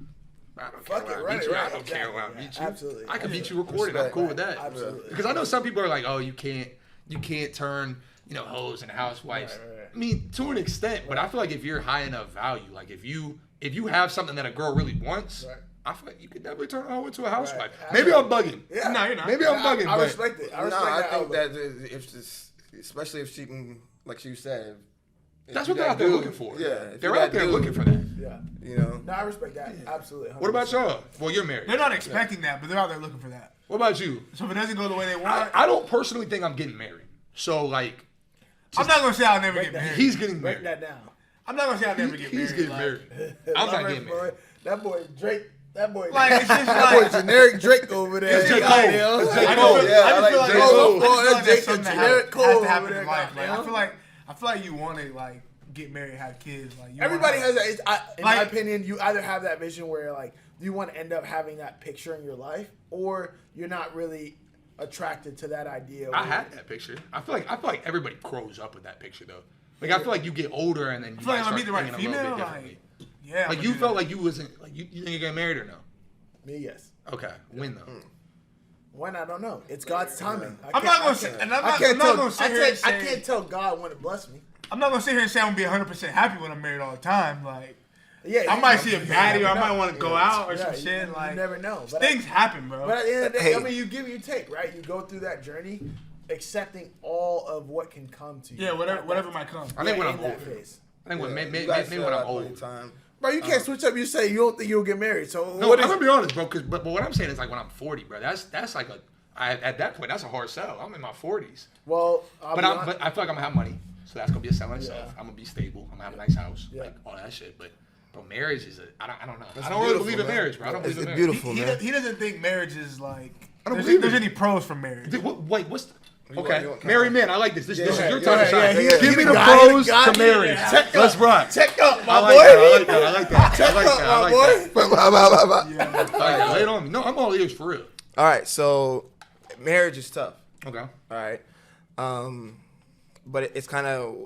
I don't care Fuck where it, I run meet it, you. I right, don't care where I exactly. meet you. Absolutely. I can beat you recorded. I'm cool with that. Absolutely. Because I know some people are like, oh, you can't turn hoes into housewives. Right. I mean, to an extent, but I feel like if you're high enough value, like if you have something that a girl really wants, Right. I feel like you could definitely turn a hoe into a housewife. Right. Maybe I'm bugging. Yeah. No, you're not. Maybe I'm bugging. I but respect it. I No, respect I that think outlook. that if this, especially if she can, like you said. if that's you what they're that out there dude- looking for. Yeah, if they're you out that there dude, looking for that. Yeah. You know. No, I respect that. Absolutely. 100%. What about y'all? Well, you're married. They're not expecting that, but they're out there looking for that. What about you? So if it doesn't go the way they want, I don't personally think I'm getting married. So like, I'm not gonna say I'll never get that. married. he's getting Break married. that down. I'm not gonna say I'll never get married. He's getting like, married. I'm not Lover getting boy, married. That boy Drake That boy, Like it's just that like boy generic Drake over there. It's J. Cole. It's J. I Cole. just feel like J. that's Cole. that's something that Generic Cole has to happen over there, in life. Like, goddamn. I feel like you want to like get married, have kids. Like you Everybody wanna, has that. In my Like- opinion, you either have that vision where like you want to end up having that picture in your life, or you're not really attracted to that idea. I had that picture. I feel like everybody grows up with that picture though. Like I feel like you get older and then you I feel like start I meet the right thinking a little female. bit differently. Like, yeah. Like you felt like you wasn't like you think you get married or no? Me, yes. Okay, when though? When I don't know. It's God's timing. I'm not gonna say, and I'm not gonna sit here and I say, can't tell God when to bless me. I'm not gonna sit here and say I'm gonna be 100% happy when I'm married all the time. Like, Yeah, I might see a baddie or I might want to go out or Yeah, some shit. you Like, never know. But things happen, bro. But at the end of the day, Hey. I mean, you give, you take, right? You go through that journey, accepting all of what can come to you. Yeah, whatever might come. I think when I'm in that older. phase. I think when maybe You guys when still I'm have plenty old. of time. Bro, you can't switch up. You say you don't think you'll get married. So No, what I'm is? gonna be honest, bro. But what I'm saying is like when I'm 40, bro. That's like at that point that's a hard sell. I'm in my 40s, Well, but I feel like I'm gonna have money, so that's gonna be a sell in itself. I'm gonna be stable. I'm gonna have a nice house, like all that shit. But bro, marriage is I don't know. I don't really believe in marriage, bro. I don't believe in It's marriage. beautiful, man. He doesn't think marriage is like. I don't There's, believe there's it. any pros from marriage. Dude, wait, what's You okay? want Married men, I like this. This is your yeah, time to shine. yeah, Give he me the the guy, pros the guy, to marriage. check Let's rock. Check up, my I boy. like that. I like that. I like that. Check I like up, that. I my like boy. that. I like that. Lay it on me. No, I'm all ears for real. All right, so marriage is tough. Okay. All right, but it's kind of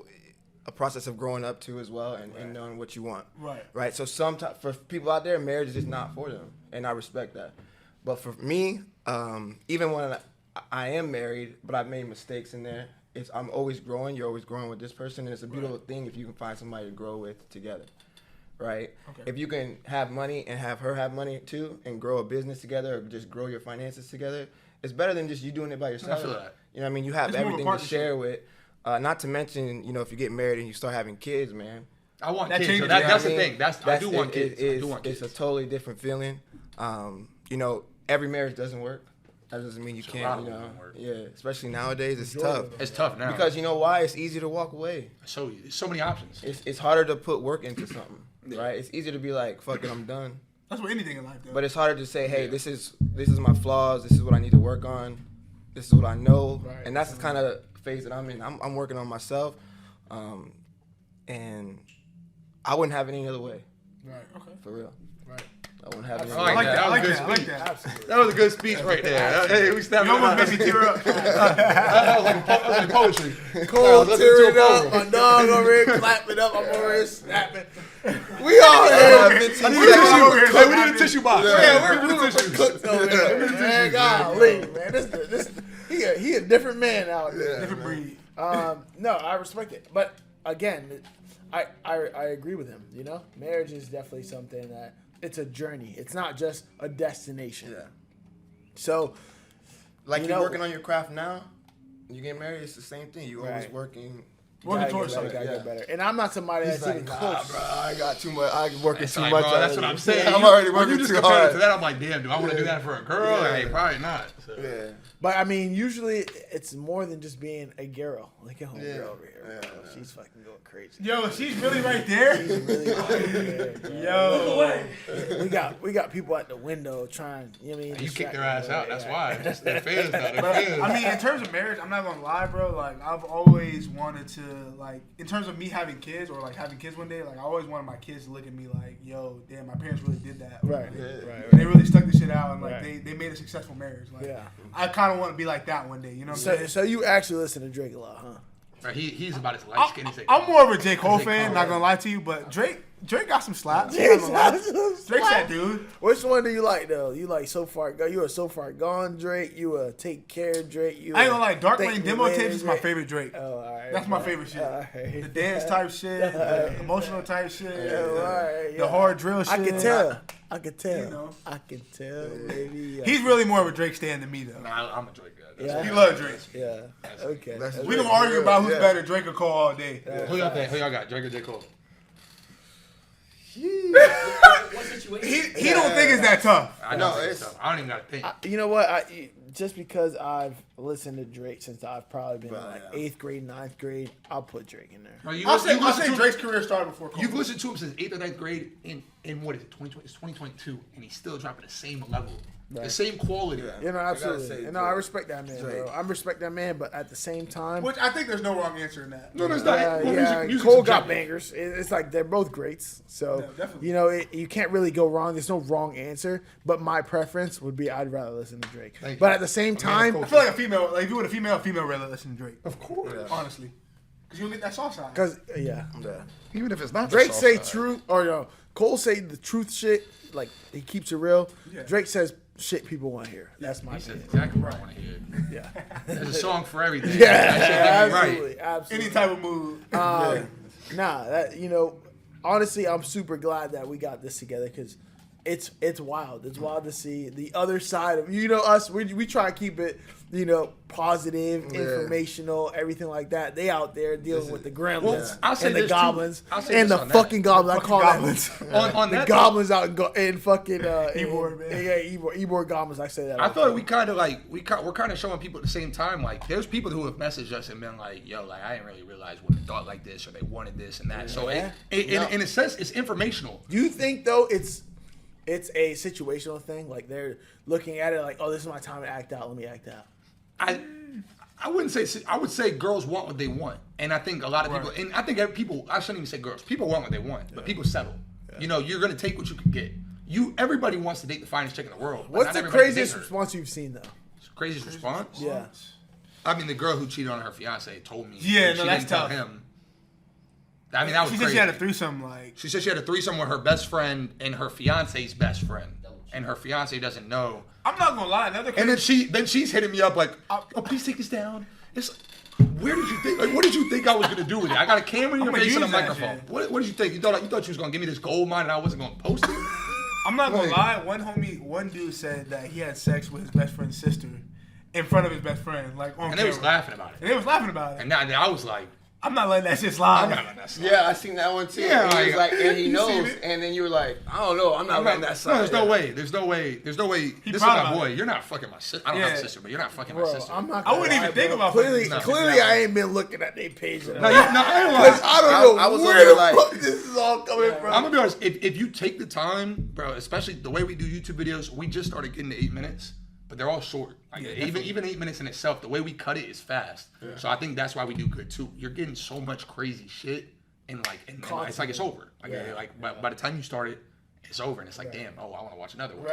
a process of growing up too as well, and knowing what you want. Right. Right. So sometimes for people out there, marriage is just not for them, and I respect that. But for me, even when I am married, but I've made mistakes in there. I'm always growing. You're always growing with this person, and it's a beautiful thing if you can find somebody to grow with together. Right? Okay. If you can have money and have her have money too and grow a business together or just grow your finances together, it's better than just you doing it by yourself. I feel that. You know what I mean? You have It's more of a everything to partnership. share with. Not to mention, you know, if you get married and you start having kids, man. I want That kids. changes So it. that's You the know what I thing. mean? I do want kids. I do want kids. It's a totally different feeling. You know, every marriage doesn't work. That doesn't mean you a lot can't, of you them know. don't work. Yeah, especially nowadays, it's tough. It's tough now Because you know why? It's easy to walk away. so many options. It's harder to put work into something, right? It's easier to be like, fuck it, I'm done. That's what anything in life does. But it's harder to say, hey, this is my flaws. This is what I need to work on. This is what I know, Right. and that's the kind of phase that I'm in. I'm working on myself, and I wouldn't have it any other way, right. Okay. for real. Right. I wouldn't have it any I I other like way. like that. I like That was a that. I good like speech. that. Absolutely. That was a good speech right there. Hey, we snapped You almost made me tear up. That was like poetry. Cole Let's tearing do a up. poem. My dog over here clapping up. I'm over here snapping. We all here. I need a tissue. Hey, we need a tissue box. Yeah, We need a tissue. cooked over here. Man, golly, man. He a different man out there. Different breed. No, I respect it. But again, I agree with him. You know, marriage is definitely something that it's a journey. It's not just a destination. Yeah. So, Like You you're know- working on your craft now. You get married, it's the same thing. You're always Right. working. Working gotta towards get better, something. gotta get better. And I'm not somebody He's that's like, even nah, close. bro, I got too much. I'm working It's too like, much. bro, that's what I'm saying. I'm already When working you just too compare it hard. to that, I'm like, damn, do I want to do that for a girl? Yeah. Hey, probably not. So. Yeah. But I mean, usually it's more than just being a girl. Like a homegirl Yeah. over here. Yeah. Bro. She's fucking going crazy. Yo, she's really right there. She's really right there, bro. Yo. We got people at the window trying. You know what I mean? You kicked their distracting ass them. out. That's Yeah. why. Just their fans, though. Their But, fans. I mean, in terms of marriage, I'm not gonna lie, bro. Like, I've always wanted to, like, in terms of me having kids or like having kids one day, like, I always wanted my kids to look at me like, yo, damn, my parents really did that. Right. Yeah. Right. They really stuck the shit out and like Right. they made a successful marriage. Like, Yeah. I kind of want to be like that one day. You know what I'm So, saying? so you actually listen to Drake a lot, huh? Right, he's about as light skinned as they I'm come. more of a J. Cole J. fan, Cole, not gonna lie to you, but Drake got some slaps. I'm not gonna lie. Drake's that dude. Which one do you like though? You like So Far Gone? You a So Far Gone Drake? You a Take Care Drake? You I ain't gonna lie, Dark Think Lane Me Demo Later Tapes is my Drake? favorite Drake. Oh, all right. That's my favorite shit. All right. The dance type shit, the emotional type shit, Oh, all right, the yeah. hard drill shit. I can tell. I can tell. You know. I can tell, baby. He's really more of a Drake stan than me though. Nah, I'm a Drake guy. That's Yeah. He love Drake. Yeah. Okay. That's We gonna argue about who's Yeah. better, Drake or Cole all day. Who y'all think? Who y'all got? Drake or J. Cole? What situation? He don't think it's that tough. I No, don't think it's- so. I don't even gotta think. You know what? just because I've listened to Drake since I've probably been in Right, like 8th grade, 9th grade, I'll put Drake in there. Bro, I'll say Drake's career started before Cole. You've listened to him since 8th or 9th grade in what is it, 2020? It's 2022, and he's still dropping the same level, the same quality. Yeah. You know, I gotta say absolutely. I Drake. respect that man, Drake. bro. I respect that man, but at the same time, Which I think there's no wrong answer in that. No, there's not. Well, music's Cole got subjective. bangers. It's like they're both greats. So, Yeah, definitely. you know, you can't really go wrong. There's no wrong answer. But my preference would be I'd rather listen to Drake. Thank But you. at the same I time, mean, I feel like a female, like if you were a female rather listen to Drake. Of course. Honestly. Because you'll get that sauce side. because, yeah. Yeah. Even if it's not Drake the say soft side. truth, or no, Cole say the truth shit, like he keeps it real. Yeah. Drake says shit people want to hear. That's my He says opinion. exactly what I want to hear. Yeah. There's a song for everything. Yeah, That shit get me absolutely, right. absolutely. Any type of mood. Nah, that, you know, honestly, I'm super glad that we got this together because it's wild. It's wild to see the other side of, you know, us. We try to keep it, you know, positive, informational, everything like that. They out there dealing with the gremlins Well, I'll say and the this, too. goblins I'll say and this the on that. fucking goblins. I Fucking call goblins. them On the that goblins out in fucking Ybor, man. Ybor goblins. I say that. I feel like we kind of like we're kind of showing people at the same time. Like, there's people who have messaged us and been like, "Yo, like I didn't really realize women thought like this or they wanted this and that." So Yeah. in a sense, it's informational. Do you think though it's a situational thing? Like they're looking at it like, oh, this is my time to act out. Let me act out. I wouldn't say. I would say girls want what they want, and I think a lot of people, and I think people. I shouldn't even say girls. People want what they want, but people settle. You know, you're gonna take what you can get. Everybody wants to date the finest chick in the world. but What's not the everybody can craziest date her. response you've seen though? Craziest response? Yeah. I mean, the girl who cheated on her fiance told me. Yeah, and no, she that's didn't tell tough. him. I mean, that was She crazy. said she had a threesome, like. She said she had a threesome with her best friend and her fiance's best friend, and her fiance doesn't know. I'm not gonna lie, another And crazy. then she's hitting me up like, "Oh, please take this down." It's like, where did you think? Like, what did you think I was gonna do with it? I got a camera in your I'm gonna face and a use that microphone. shit. What did you think? You thought you was gonna give me this gold mine and I wasn't gonna post it? I'm not gonna lie, one dude said that he had sex with his best friend's sister in front of his best friend, like on And they camera. was laughing about And it. they was laughing about it. And now I was like, I'm not letting that shit slide. I'm not letting that slide. Yeah, I seen that one too. Yeah, And he was like- like, and he You knows, seen it? and then you were like, I don't know, I'm not letting that No, slide. there's no way. There's no way. This is proud my about boy. it. You're not fucking my sister. I don't have a Yeah. sister, but you're not fucking my Bro, sister. I'm not. I Gonna wouldn't lie, even think bro. about Clearly, fucking clearly, I ain't been looking at their page. No, I ain't lying. I don't know I was where over the like- fuck this is all coming from. I'm gonna be honest. If you take the time, bro, especially the way we do YouTube videos, we just started getting to 8 minutes, but they're all short. Like even 8 minutes in itself, the way we cut it is fast. So I think that's why we do good too. You're getting so much crazy shit, and it's like it's over. Like by the time you start it, it's over, and it's like damn. Oh, I want to watch another one.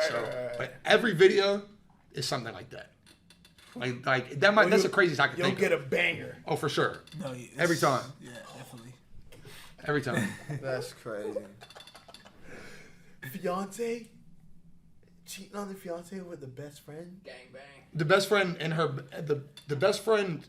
But every video is something like that. Like that might. That's the craziest I can You'll think get of. a banger. Oh, for sure. No, it's- Every time. Yeah, definitely. Every time. That's crazy. Fiance cheating on the fiance with the best friend. The best friend and the best friend.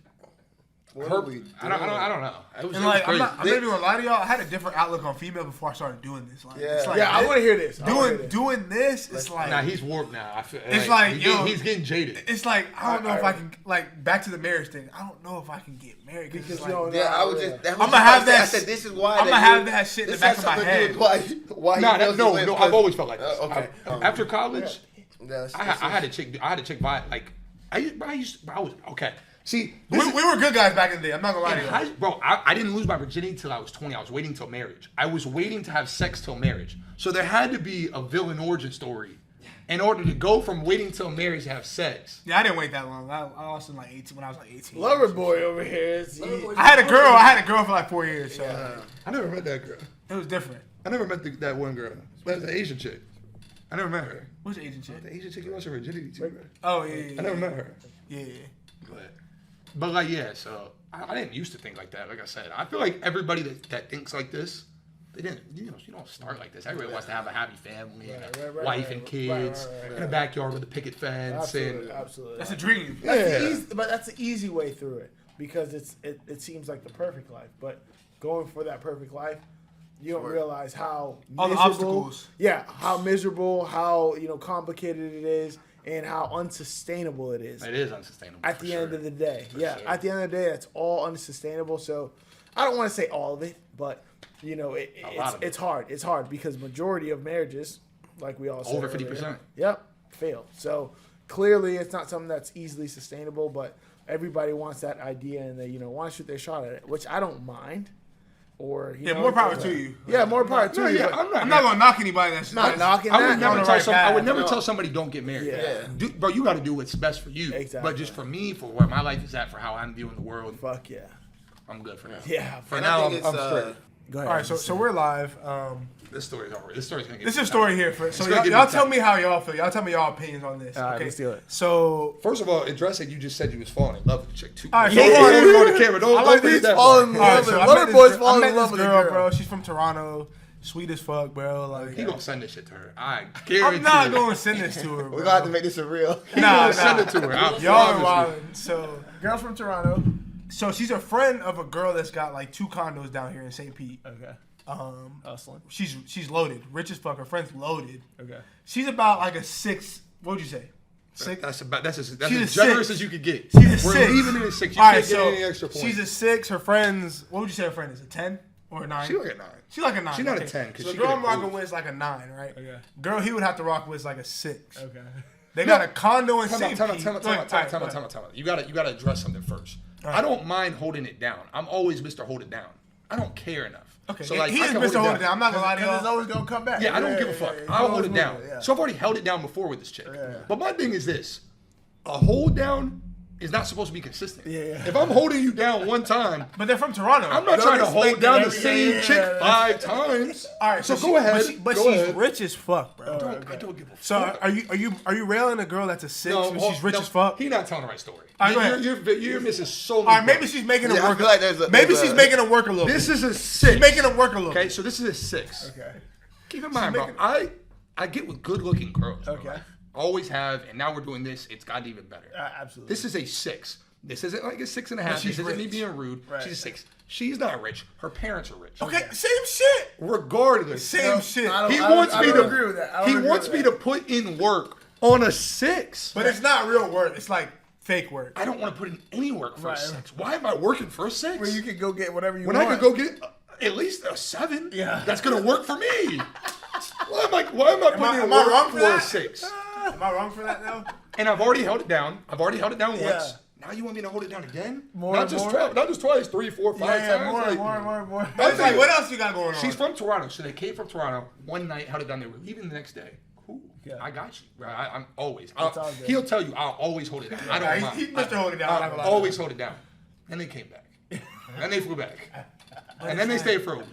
What Her, are we I don't doing? know. It was And like, crazy. I'm not even gonna lie to y'all. I had a different outlook on female before I started doing this. Like, Yeah. it's like Yeah, I want to hear this. doing this. It's like Nah, he's warped now. I feel It's like, he's getting jaded. it's like I don't know if I can like back to the marriage thing. I don't know if I can get married Because it's you like, don't Yeah, I was Yeah. just. That was I'ma just have what I that said, this is why. I'ma that have you- that shit in the this back has of my something to do head. with Why he No, feels this way, I've always felt like because- this. Okay. After college, That's- I had a chick vibe. Like I was okay. See, we this is- were good guys back in the day. I'm not gonna lie to you. bro, I didn't lose my virginity till I was 20. I was waiting till marriage. I was waiting to have sex till marriage. So there had to be a villain origin story in order to go from waiting till marriage to have sex. Yeah, I didn't wait that long. I lost in like 18 when I was like 18. Lover boy over here. I had a girl for like 4 years, so I never met that girl. it was different. I never met that one girl. That's the Asian chick. I never met her. Which agent shit? The Asian chick you lost your virginity to. Bro. Oh yeah. I never met her. Yeah. But like yeah, so I didn't used to think like that. Like I said, I feel like everybody that thinks like this, they didn't. You don't start like this. Everybody wants to have a happy family, and a wife and kids, in a backyard with a picket fence, and Absolutely. That's a dream. But that's the easy way through it because it seems like the perfect life. But going for that perfect life, you don't realize how All the miserable- obstacles. Yeah, how miserable, how complicated it is, and how unsustainable it is. it is unsustainable. At the end of the day, at the end of the day, that's all unsustainable. So I don't want to say all of it, but it's hard. It's hard because majority of marriages, like we all said Over earlier, 50%. Yep, fail. So clearly it's not something that's easily sustainable, but everybody wants that idea and they want to shoot their shot at it, which I don't mind. Or more power to you. Yeah, more power to you. Yeah, I'm not gonna knock anybody. That's not knocking I that. would never on the tell right I would path. never No. tell somebody don't get married. Yeah. Bro, you got to do what's best for you. Exactly. But just for me, for where my life is at, for how I'm viewing the world, Fuck yeah. I'm good for now. Yeah. For And now, I I'm think straight. Go ahead. All right, so we're live. This story's over. This story's gonna get. This is a story here. So gonna get y'all me tell tight. me how y'all feel. Y'all tell me y'all opinions on this. All right, Okay. let's do it. So First of all, addressing you just said you was falling in love with the chick too. All right, So so- hold on, let me go to the camera. Don't like bring this. that Fall far. in all right, love. so I Lover met boys this, fall I met in love this with a girl, girl. bro. She's from Toronto. Sweet as fuck, bro. Like He gonna send this shit to her. I guarantee. I'm not it. going to send this to her. Bro. We're gonna have to make this a real. He Nah, gonna send it to her. I Y'all are promise wild. So Girls from Toronto. she's a friend of a girl that's got like 2 condos down here in St. Pete. Okay. Hustling. She's loaded, rich as fuck. Her friend's loaded. Okay. She's about like a 6. What would you say? 6. That's as She's a generous 6. as you could get. She's a We're 6. leaving it at 6. You All can't right, get so any extra points. she's a 6. Her friends. What would you say her friend is? A 10 or a 9? She like a 9. She's like a 9. She's not a okay. 10, 'cause So she the girl could I'm rocking improve. with is like a 9, right? Okay. Girl he would have to rock with is like a 6. Okay. They got a condo in Time St. out. Pete. Time out. You gotta address something first. I don't mind holding it down. I'm always Mr. Hold It Down. I don't care enough. Okay, So like, he I is can Mr. Hold It Down. I'm not gonna lie to Because it's y'all. always gonna come back. Yeah, I don't give a fuck. I'll hold it down. Yeah. So I've already held it down before with this chick. But my thing is this: a hold down is not supposed to be consistent. Yeah. If I'm holding you down one time, But they're from Toronto. I'm not Don't trying to expect hold it down the every same day. chick Yeah. 5 times. All right, So she- go ahead. But Go she's ahead. rich as fuck, bro. I don't give a fuck. So are you railing a girl that's a 6 when she's rich no, as fuck? He's not telling the right story. All right, go You're missing so All many. right, maybe points. she's making him Yeah, I work. feel like there's a- maybe there's she's a- making him work a little This bit. is a 6. She's making him work a little Okay, bit. so this is a 6. Okay. Keep in mind, bro. making- I get with good-looking girls. Bro. Okay. Always have, and now we're doing this. It's gotten even better. Absolutely. This is a 6. This isn't like a 6.5. But This she's isn't me rich. being rude. Right. She's a 6. She's not rich. Her parents are rich. Okay, same shit. Regardless, Same shit. I don't- he wants I me don't to agree with that. I don't He agree wants with me that. to put in work on a 6. But it's not real work. It's like fake work. I don't want to put in any work for a Right. 6. Why am I working for a 6? Where you can go get whatever you when want. I could go get at least a 7, Yeah. that's gonna work for me. Why am I putting in am I work wrong for for a that? 6? Am I wrong for that though? And I've already held it down. once. Yeah. Now you want me to hold it down again? More, not just more? twice, not just twice, 3, 4, 5 Yeah, times. more, like- more. But it's like, what else you got going on? She's from Toronto, so they came from Toronto one night, held it down. They were leaving the next day. Cool. Yeah. I got you. Bro. I'm always. That's all good. He'll tell you I'll always hold it down. I don't Yeah, mind. he Mr. Hold It Down, I'm not I'll gonna lie. always hold it down. And they came back. And they flew back. And then they stayed for a week.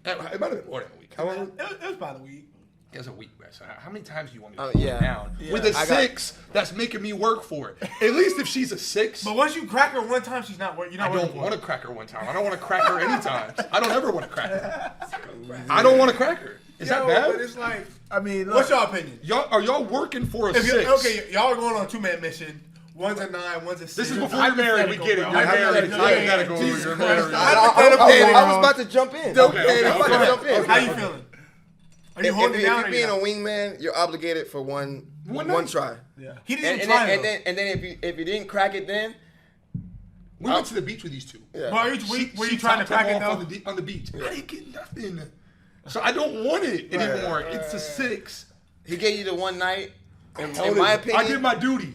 It might have been more than a week. How long? It was about a week. It was a week, bro. So how many times do you want me to hold yeah. it down? Yeah. With a I got- 6 that's making me work for it. At least if she's a 6. But once you crack her one time, she's not working. You're I not don't working want for to crack her one time. I don't want to crack her anytime. I don't ever want to crack her. I don't want to crack her. Is that bad? But it's like, I mean, look, what's your opinion? Are y'all working for a If 6? okay, y'all are going on a 2-man mission. One's a 9, one's a 6. This is before you're married. We get it. You're Hypothetical, married. bro. Hypothetical. Jesus You're Christ. married. I was about to jump in. Okay. I'm about to jump in. How you feeling? Are you holding if it down? you're Or being you a not? wingman, you're obligated for one night. try. He didn't And, even and, try then, though. and then if you didn't crack it, then We went to the beach with these two. yeah. Bro, were you trying to topped crack him it off though? on the beach. I didn't get nothing. So I don't want it anymore. It's a 6. He gave you the one night. In Told my him, opinion, I did my duty.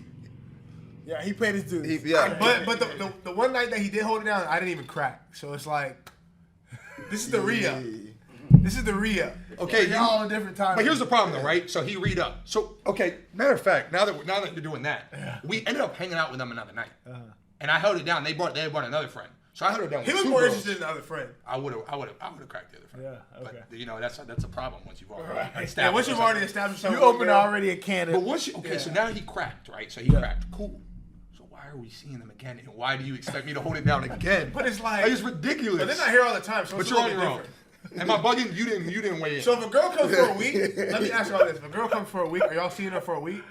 yeah, he paid his dues. yeah. But the one night that he did hold it down, I didn't even crack. So it's like, this is the re-up. This is the re-up. Okay, Y'all on a different time. but here's the problem, though, right? So he read up. So okay, matter of fact, now that you're doing that, we ended up hanging out with them another night, and I held it down. They brought another friend, so I held it down. He with was two more girls. interested in the other friend. I would have cracked the other friend. Yeah, okay. But you know that's a problem once you've already established. Yeah, once you've yourself. already established You something. opened already a can But of. once you so now he cracked, right? So he cracked. Cool. So why are we seeing them again? And why do you expect me to hold it down again? But it's like, it's ridiculous. but they're not here all the time, so But it's you're a on little your bit own. different. Am I bugging? You didn't weigh in. So if a girl comes for a week, let me ask you all this: if a girl comes for a week, are y'all seeing her for a week?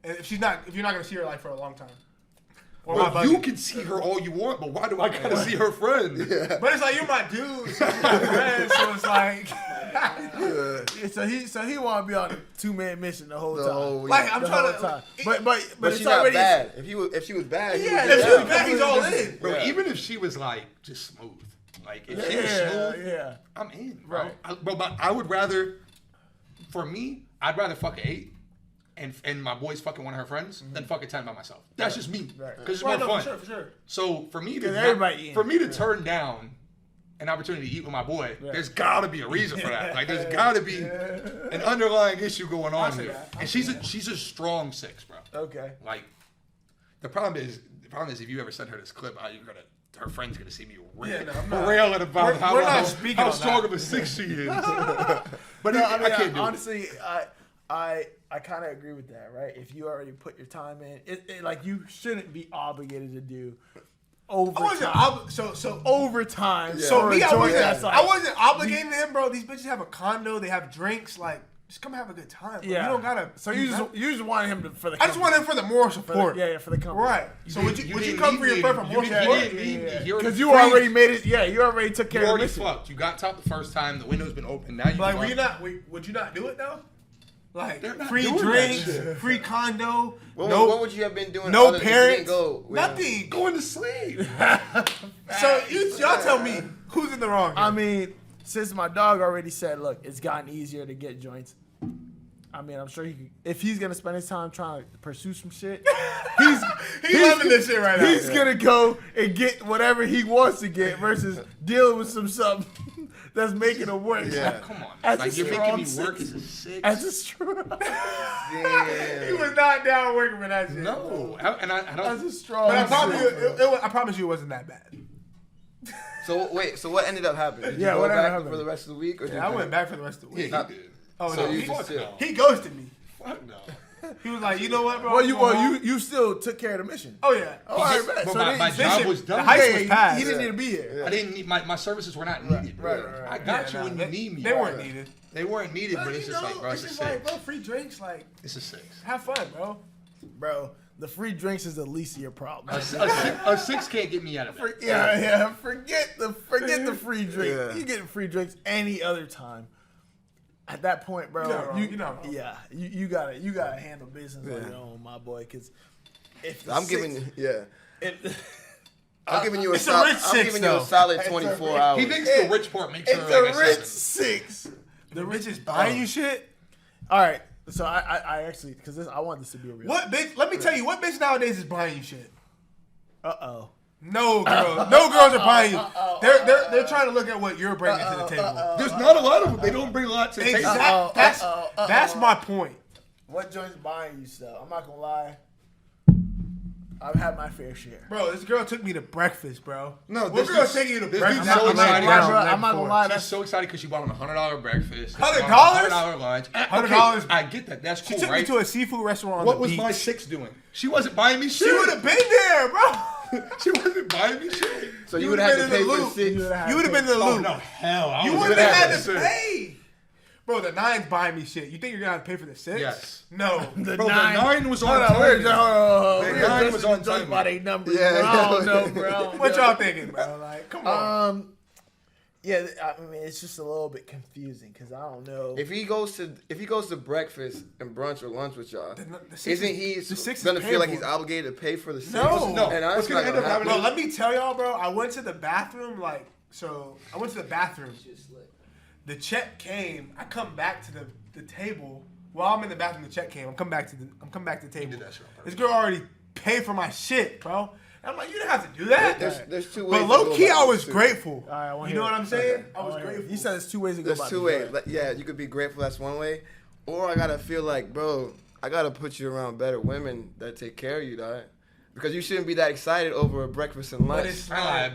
And if you're not gonna see her like for a long time, or am I Well, you bugging? can see her all you want, but why do I gotta see her friend? But it's like you're my dude, so you're my friend, so it's like, So he want to be on a 2-man mission the whole The time. whole week. like I'm The trying whole to. time. But But it's she's not already bad. If she was bad, he Yeah, would if get she was down. bad, he's all in. Bro, Yeah. even if she was like just smooth, like if she was Yeah, smooth, yeah. I'm in, bro. Right. But I would rather, for me, I'd rather fuck an 8 and my boy's fucking one of her friends, then fuck a 10 by myself. That's just me. Right. Because it's more fun. For sure. So for me to everybody turn down an opportunity to eat with my boy, there's gotta be a reason for that. Like there's gotta be an underlying issue going on here. And she's a strong 6, bro. Okay. Like the problem is if you ever send her this clip, her friend's gonna see me railing about how strong of a 6 she is. But I can't do honestly, I kind of agree with that, right? If you already put your time in, like you shouldn't be obligated to do overtime. Overtime. Yeah. So me, I wasn't obligating to him, bro. These bitches have a condo, they have drinks, like. Just come have a good time. Bro. Yeah. You don't gotta. So you just want him for the. I just want him for the moral support. For the company. Right. So would you come for your friend for moral support? Because you already made it. Yeah, you already took care of it. You already fucked. You got top the first time. The window's been open. Now you. Like, would you not do it though? Like free doing drinks, free condo. What would you have been doing? No parents. Nothing. Going to sleep. So y'all tell me who's in the wrong here? I mean, since my dog already said, look, it's gotten easier to get joints. I mean, I'm sure if he's gonna spend his time trying to pursue some shit, he's loving this shit right now. He's gonna go and get whatever he wants to get versus dealing with something that's making him work. Yeah, come on. Like you're making me work as a 6. As a strong. He was not down working for that shit. No, and I don't. As a strong. But I promise you, it wasn't that bad. So wait, so what ended up happening? Did you go back for the rest of the week? Or I went back for the rest of the week. Yeah, he did. Oh so no, he ghosted me. Fuck no. He was like, you know what, bro? You still took care of the mission. Oh yeah. All right, man. But So my job was done. The heist was passed. He didn't need to be here. I didn't need my services were not needed. Right. I got you when you need me. They weren't needed. They weren't needed, but it's just like, bro, it's a 6. Like, bro, free drinks, like It's a 6. have fun, bro. Bro, the free drinks is the least of your problems. A 6 can't get me out of it. Yeah. Forget the free drink. Yeah. You get free drinks any other time. At that point, bro, you gotta handle business on your own, my boy. Because if I'm giving you a It's a solid. rich I'm 6, giving you a though. solid 24 hours. He thinks the rich part makes her it's like a a rich 7. 6. The rich is buying you shit. All right, so I actually because I want this to be a real. What bitch? Let me tell you, what bitch nowadays is buying you shit? No girls are buying you. They're trying to look at what you're bringing to the table. There's not a lot of them. They don't bring a lot to the table. That's my point. What joint's buying you stuff? I'm not gonna lie. I've had my fair share. Bro, this girl took me to breakfast, bro. No, what girl's taking you to breakfast? so excited. I'm not gonna lie. She's so excited because she bought him $100 breakfast. $100? $100 lunch. $100? I get that. That's cool, She took right? me to a seafood restaurant on What the was beach. my 6 doing? She wasn't buying me shit. She would have been there, bro. She wasn't buying me shit. So you would have had to pay for the 6. You would have been in the loop. Oh no, hell! You would have had to pay. Bro, the 9's buying me shit. You think you're gonna have to pay for the 6? Yes. No. The Bro, 9 was on time. The 9 was on time. By their numbers. Yeah. I don't know, bro. What y'all thinking, bro? Like, come on. Yeah, I mean, it's just a little bit confusing because I don't know. If he goes to breakfast and brunch or lunch with y'all, The 6 isn't he gonna feel like he's obligated to pay for the 6? No. And What's that's gonna not end up gonna happen. happening? Bro, let me tell y'all, bro. I went to the bathroom, The check came. I come back to the table. While I'm in the bathroom, the check came. I'm coming back to the table. did that shit on purpose. This girl already paid for my shit, bro. And I'm like, you didn't have to do that. There's 2 ways. But low key, I was too. grateful. All right, I wanna You hear know what it. I'm saying? Okay. I was grateful. You said there's 2 ways to go There's about 2 this, ways. right? Yeah, you could be grateful. That's one way. Or I gotta feel like, bro, I gotta put you around better women that take care of you, dog. Because you shouldn't be that excited over a breakfast and lunch. But it's I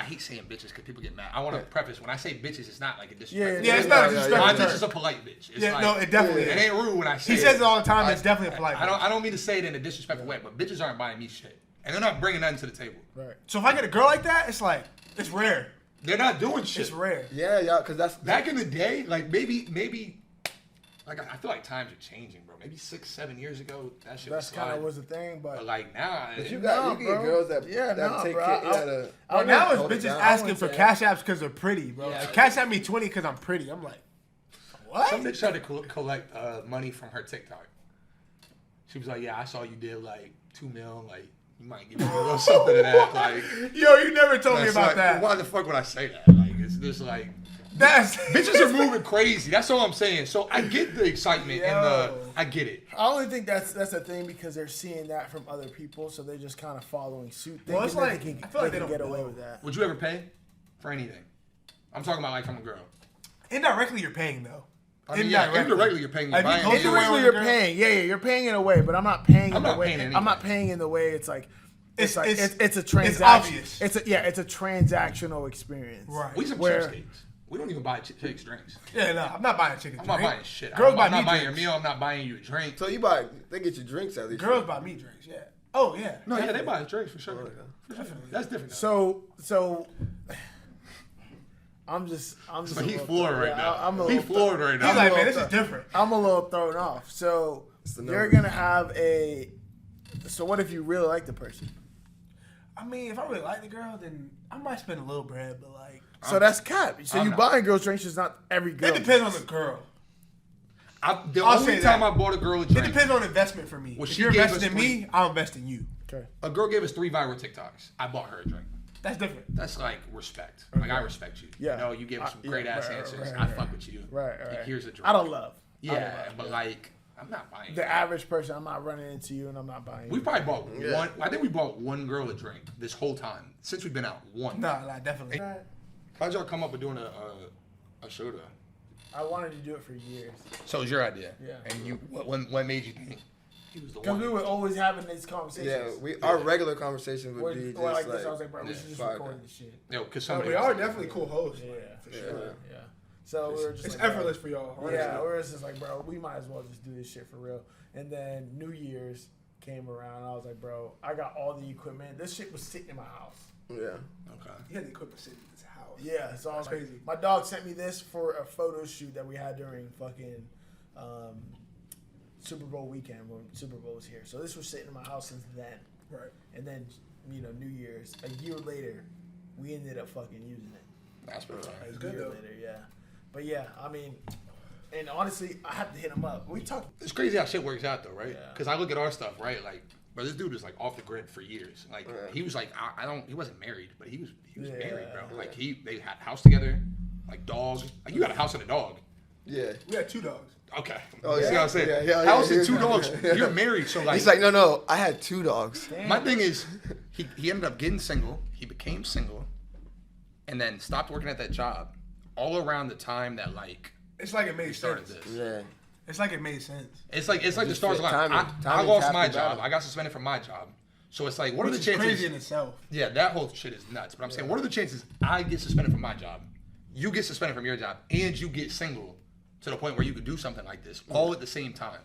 hate saying bitches because people get mad. I want to preface when I say bitches, it's not like a disrespect. Yeah, it's not a My disrespectful bitch term. is a polite bitch. It's Yeah, like, no, it definitely it is. ain't rude when I say He it. says it all the time. It's definitely a polite. I don't mean to say it in a disrespectful way, but bitches aren't buying me shit, and they're not bringing nothing to the table. Right. So if I get a girl like that, it's like it's rare. They're not doing shit. It's rare. Yeah, because that's Back in the day, like maybe, like I feel like times are changing, bro. Maybe 6-7 years ago, that shit That's was kind of sliding. was the thing, but Like now, But you Nah, get bro. girls that Yeah, that nah, take bro. care. But now it's hold it bitches down. asking for say cash apps because they're pretty, bro. Yeah. Like, cash at me 20 because I'm pretty. I'm like, what? some bitch tried to collect money from her TikTok. She was like, "Yeah, I saw you did like $2 million. Like, you might give me a little something to that." Like, Yo, you never told me that's about like, that. why the fuck would I say that? Like, it's just like, bitches are moving crazy. That's all I'm saying. So I get the excitement I get it. I only think that's a thing because they're seeing that from other people, so they're just kind of following suit. Well, it's like, I feel like they they can get don't away know. with that. Would you ever pay for anything? I'm talking about like from a girl. Indirectly, you're paying though. I mean, indirectly you're paying. Have you Buying told shit. your Indirectly, you're paying. Yeah, you're paying in a way, but I'm not paying. I'm in not the way. paying anything. I'm not paying in the way. It's like. It's a It's transaction. obvious. It's a transactional experience. Right. We some Where- cheapskates. We don't even buy chicks drinks. Yeah, no, I'm not buying chicken. I'm not buying shit. Girls I'm buy not me buying your drinks. meal. I'm not buying you a drink. So they get you drinks at least. Girls buy me drinks. Yeah. Oh yeah. No, yeah, they buy drinks for sure. Oh, yeah. Definitely. That's different. So I'm just. But a he's little floored thrown- right yeah, now. I'm a He's little floored right now. He's like, a man, little this is different. I'm a little thrown off. So the you're numbers. gonna have a. So what if you really like the person? I mean, if I really like the girl, then I might spend a little bread, but like, So that's cap. So I'm you not. buying girls drinks is not every girl. it depends on the girl. The I'll only say time that. I bought a girl a It drink, depends on investment for me. Well, if she you're gave investing us in me, I'll invest in you. Okay. a girl gave us 3 viral TikToks. I bought her a drink. That's different. That's like respect. Like I respect you. Yeah. You know, you gave us some Yeah, great ass right, answers. right, I right. fuck with you. Right. Here's a drink. I don't love. Yeah, but like I'm not buying. The it. average person, I'm not running into you and I'm not buying We you. probably bought one. I think we bought one girl a drink this whole time since we've been out. One. No, definitely. How'd y'all come up with doing a show though? I wanted to do it for years. So it was your idea. Yeah. And you, what made you think he was the Because one? we were always having these conversations. Yeah, our regular conversations would be just Or like like, this, I was like, bro, we should just fuck record it. this shit. Yo, because No, we are definitely cool hosts. Yeah, for for sure. sure. Yeah. So we were just It's like, bro, effortless for y'all. Honestly. Yeah, we were just like, bro, we might as well just do this shit for real. And then New Year's came around. And I was like, bro, I got all the equipment. This shit was sitting in my house. Yeah. Okay. He had the equipment sitting in his house. Yeah, so I was That's like, crazy. my dog sent me this for a photo shoot that we had during fucking Super Bowl weekend when Super Bowl was here. So this was sitting in my house since then. Right. And then, New Year's, a year later, we ended up fucking using it. That's pretty A It's good, year though. later, yeah. But yeah, I mean, and honestly, I have to hit him up. We talked. It's crazy how shit works out though, right? Yeah. Because I look at our stuff, right? Like, bro, this dude was like off the grid for years. Like, Yeah. he was like, he wasn't married, but he was Yeah. married, bro. Like, they had a house together, like dog. Like, you got a house and a dog. Yeah. We had 2 dogs. Okay. Oh, You see yeah. what I'm saying? Yeah, House yeah, and 2 yeah. dogs. You're married, so like. He's like, no, I had 2 dogs. My thing is, he ended up getting single. He became single, and then stopped working at that job. All around the time that like It's like it we made started sense. this. Yeah. It's like it made sense. It's like the Just stars fit. align. I Timing's lost half my the job. battle. I got suspended from my job. So it's like, what are Which the is chances? crazy in itself. Yeah, that whole shit is nuts. But I'm saying, what are the chances I get suspended from my job, you get suspended from your job, and you get single to the point where you could do something like this all at the same time?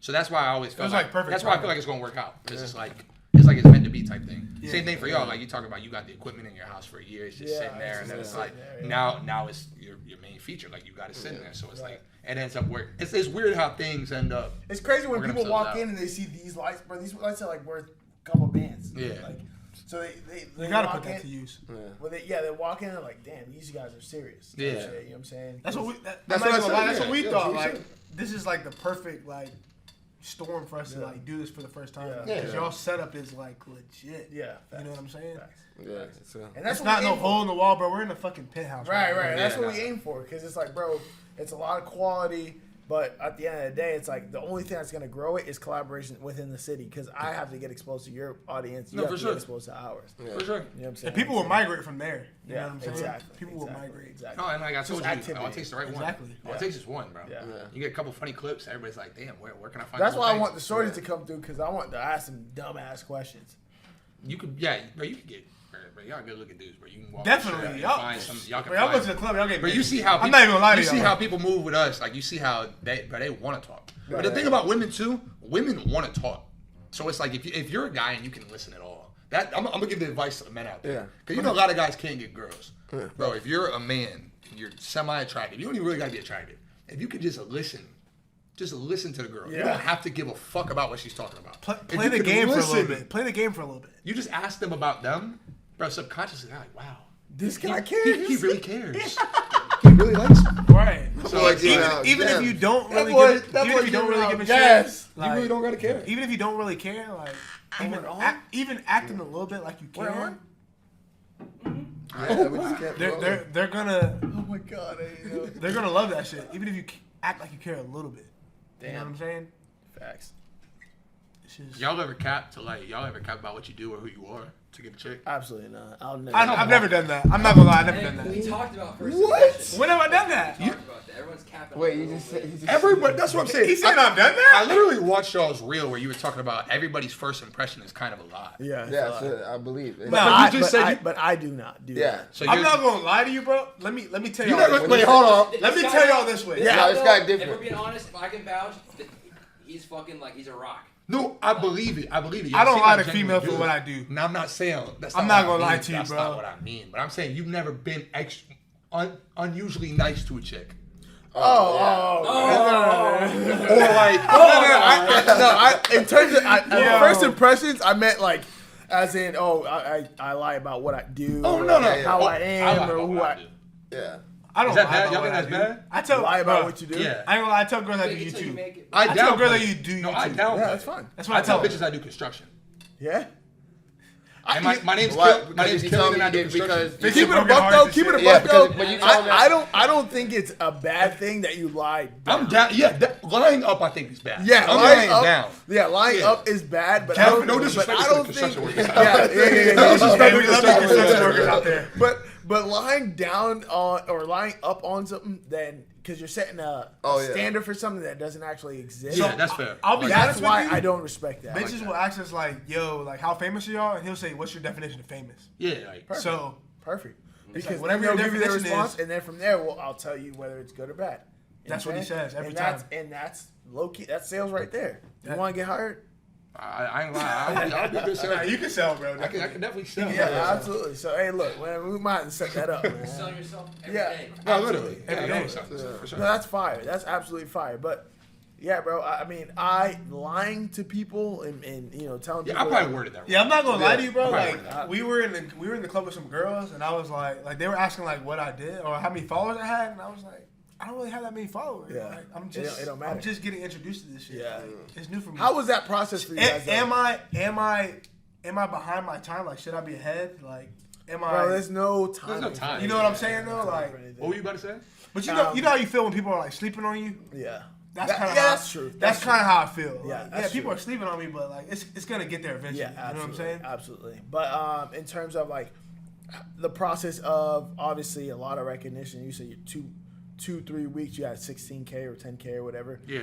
So that's why I always feel was like, like perfect that's why I feel timing. like it's gonna work out because it's like it's meant to be type thing. Yeah. Same thing for y'all. Like you talking about, you got the equipment in your house for a year, it's just Yeah, sitting there, it's and then just it's like sitting there, now it's your main feature. Like you got to sit in there. So it's like it ends up working. It's weird how things end up. It's crazy when Working people themselves walk out. in and they see these lights, bro. These lights are like worth a couple bands. Yeah. Like, so they You gotta walk put that in- to use. Yeah. Well, they walk in and they're like, damn, these guys are serious. Type Yeah. shit, you know what I'm saying? That's what we. That's I'm what not I gonna lie, said, That's yeah. what we Yeah, thought. that's what Like we said. this is like the perfect like storm for us to like do this for the first time. Yeah. Because y'all setup is like legit. Yeah. You know what I'm saying? Facts. Yeah. So. And that's It's what not we no aim for. hole in the wall, bro. We're in a fucking penthouse. Right. Yeah, That's what nah. we aim for because it's like, bro, it's a lot of quality. But at the end of the day, it's like the only thing that's gonna grow it is collaboration within the city. Because I have to get exposed to your audience, you No, have for to sure. get exposed to ours. Yeah. For sure. You know what I'm saying? And people will migrate from there. You know Yeah, what I'm saying? exactly. People will migrate. Exactly. No, and like I told you, activity. all it takes the right Exactly. one. All it takes is one, bro. Yeah. Yeah. You get a couple funny clips, everybody's like, damn, where can I find? That's cool why I things? want the shorties to come through because I want to ask some dumbass questions. You could, bro. You could get, bro. Y'all good looking dudes, bro. You can walk. Definitely. the street and Y'all- find some. Y'all can Bro, y'all go find. to the club, y'all get. But you see how people, I'm not even gonna lie to you y'all. see how people move with us. Like you see how they want to talk. But the Right. thing about women too, women want to talk. So it's like if you're a guy and you can listen at all, that I'm gonna give the advice to the men out there. Yeah. Because you know a lot of guys can't get girls. Yeah. Bro, if you're a man and you're semi-attractive, you don't even really gotta be attractive. If you could just listen to the girl. You Yeah. don't have to give a fuck about what she's talking about. If Play you the could game for a listen, little bit. Play the game for a little bit. You just ask them about them, bro. Subconsciously, they're like, wow, This guy he cares. really cares. He really likes me. Right. So Like, like, yeah. Even if Damn. you don't That really boy- give it, that even boy if you don't giving really out give a gas. shit, you like, really don't gotta care. even if you don't really care, like we're on? even acting a little bit like you We're care. on? Yeah, we just kept They're gonna Oh my god, they're gonna love that shit, even if you act like you care a little bit. Damn. You know what I'm saying? Facts. It's just, Y'all ever cap about what you do or who you are to get a chick? Absolutely not. I'll never. I've never done that. I'm not gonna lie, I've never done We that. talked about first What? impressions. When have I done that? We talked about that. Everyone's capping. Wait, you just said. Everybody, that's what I'm saying. He said I've done that? I literally watched y'all's reel where you were talking about everybody's first impression is kind of a lie. Yeah. Yeah, so I believe it. No, But, you I, just but, said I, you- but I do not do Yeah. that. So I'm you're, not gonna lie to you, bro. Let me tell you y'all. never, This wait, way. hold on. Let me tell y'all this way. Yeah. No, it's got If different. we're being honest, if I can vouch, he's fucking like he's a rock. No, I believe it. I believe it. You I don't seem lie like to genuine females for dude. what I do. No, I'm not saying that's. I'm not not what gonna I lie mean. to you, That's bro. not what I mean. But I'm saying you've never been unusually nice to a chick, Oh. or like. In terms of Yo. first impressions, I meant like, as in, I lie about what I do. Oh, or no. how Oh, I am, lie or about who what I do. Yeah. I don't Is that lie bad? about Y'all what think I that's do. bad? I tell lie about bro, what you do. Yeah. I ain't gonna lie. I tell girls I do Fake it till you YouTube. make it. I I tell downplay girls that it. you do No, I YouTube. downplay Yeah, that's it. fine. That's what I I tell tell bitches I do construction. Yeah. And my name's What? Kill. My Because name's you Kill, told and me I do you did construction. because Keep it a broken buck hearts though. and Keep it a shit. Yeah, buck though. because when you told me I don't think it's a bad thing that you lie down. I'm down. Yeah, lying up I think is bad. Yeah, I'm lying lying up. down. Yeah, lying Yeah. up is bad, but I Kevin, don't. no but disrespect I to the don't construction think. workers. Yeah. Hey, disrespect we to love the the construction construction workers. workers out there. But lying down on or lying up on something, then because you're setting a standard for something that doesn't actually exist. Yeah, that's fair. I'll be Like, That's honest with why you. I don't respect that. Bitches will ask us like, "Yo, like, how famous are y'all?" And he'll say, "What's your definition of famous?" Yeah, like So Perfect. like, Because whatever then your they'll give you their definition response, is- and then from there, I'll tell you whether it's good or bad. You That's know what he I'm saying? says every and time. That's low key. That's sales right there. You That- want to get hired? I ain't lying. I'll be good Nah, sales. you can sell, bro. I can definitely sell. Yeah, absolutely. So hey, look, man, we might have to set that up, man. Selling yourself every Yeah. day. No, literally. Every Yeah, day. for sure. No, that's fire. That's absolutely fire. But yeah, bro. I mean, lying to people and telling Yeah, people. I probably worded that wrong. Yeah, I'm not gonna lie to you, bro. I'm Like, probably we were in the club with some girls, and I was like they were asking like what I did or how many followers I had, and I was like, I don't really have that many followers. Yeah. Like, It don't matter. I'm just getting introduced to this shit. Yeah. Like, it's new for me. How was that process for you guys? Am I behind my time? Like, should I be ahead? Like, am I? Bro, there's no time. There's no time. You know what I'm saying though? Like, What were you about to say? but you know how you feel when people are like sleeping on you. Yeah. That's kind of that's true. That's kind of how I feel. Yeah, Like, that's people true. are sleeping on me, but like it's gonna get there eventually. Yeah, You know absolutely. what I'm saying? Absolutely. But in terms of like the process of obviously a lot of recognition, you say you're 2-3 weeks, you had 16K or 10K or whatever. Yeah.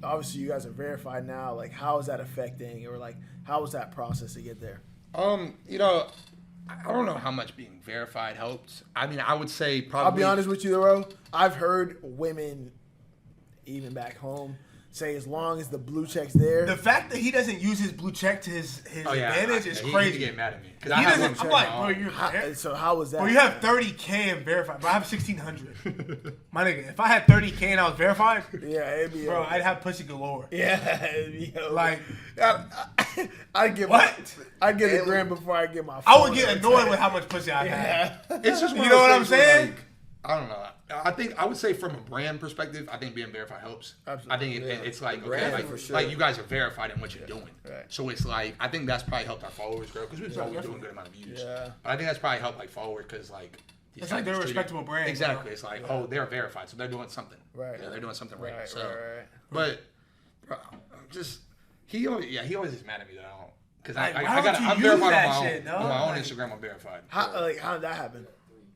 Obviously, you guys are verified now. Like, how is that affecting, or like, how was that process to get there? I don't know how much being verified helped. I mean, I would say probably. I'll be honest with you, though. I've heard women, even back home, say as long as the blue check's there. The fact that he doesn't use his blue check to his advantage is He crazy. get mad at me. He I have doesn't. one I'm like, check bro, on. you're. So how was that? Bro, you have 30K in verified. Bro, I have 1,600. My nigga, if I had 30K and I was verified, Yeah, it'd be bro, I'd have pussy galore. yeah, it'd be Like, I'd get what? I'd get a grand before I get my. I phone would get every annoyed time. with how much pussy I had. Yeah. It's just one You of know those what I'm things where, saying? like, I don't know. I think I would say from a brand perspective, I think being verified helps. Absolutely. I think it's like okay, Brand like, for sure. like you guys are verified in what you're doing. Right. So it's like I think that's probably helped our followers grow because we've always doing a good amount of views. Yeah. But I think that's probably helped like followers because like It's like they're a treated- respectable brand, Exactly. bro. It's like oh they're verified, so they're doing something. Right. Yeah, they're doing something right. Right, So, right. but bro, just he always is mad at me that I don't because Like, why I got don't you I'm use verified that on my shit, own on dog? my own Like- Instagram. I'm verified. How did that happen?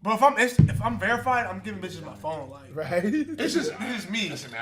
Bro, if I'm verified, I'm giving bitches my phone. Like, Right. It's just this is me. Listen, man,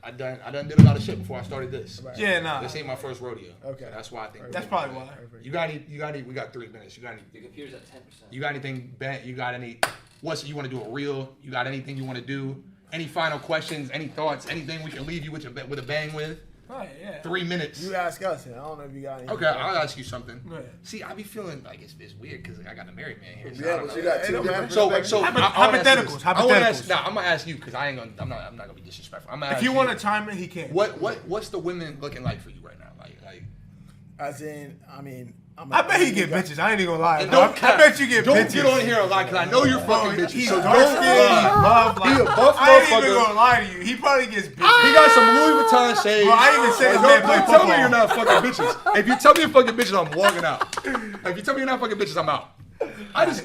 I done did a lot of shit before I started this. Right. Yeah, nah. This ain't my first rodeo. Okay. So that's why I think That's probably why. You got any? We got 3 minutes. You got any? The computer's at 10%. You got anything? You got any? You want to do a reel? You got anything you want to do? Any final questions? Any thoughts? Anything we can leave you with a bang with? Oh, yeah. 3 minutes. You ask us, and I don't know if you got any. Okay, I'll ask you something. Go ahead. See, I be feeling like it's weird because I got the married man here. So I Yeah, don't but know. you got It two don't matter. different So perspectives. I wanna ask you Hypotheticals, this. I wanna ask- hypotheticals. Nah, I'm gonna ask you because I'm not gonna be disrespectful. I'm gonna If ask you want to chime in, he can. what's the women looking like for you right now? Like As in, I mean, I bet he get bitches. I ain't even gonna lie. And bro. don't I bet you get don't bitches. get on here a lot because I know you're fucking bitches. He's So dark don't skinned, he's buff. Like, He a buff I ain't even motherfucker. gonna lie to you. He probably gets bitches. He got some Louis Vuitton shades. Bro, I even said this man play Don't tell me football. you're not fucking bitches. If you tell me you're fucking bitches, I'm walking out. If you tell me you're not fucking bitches, I'm out.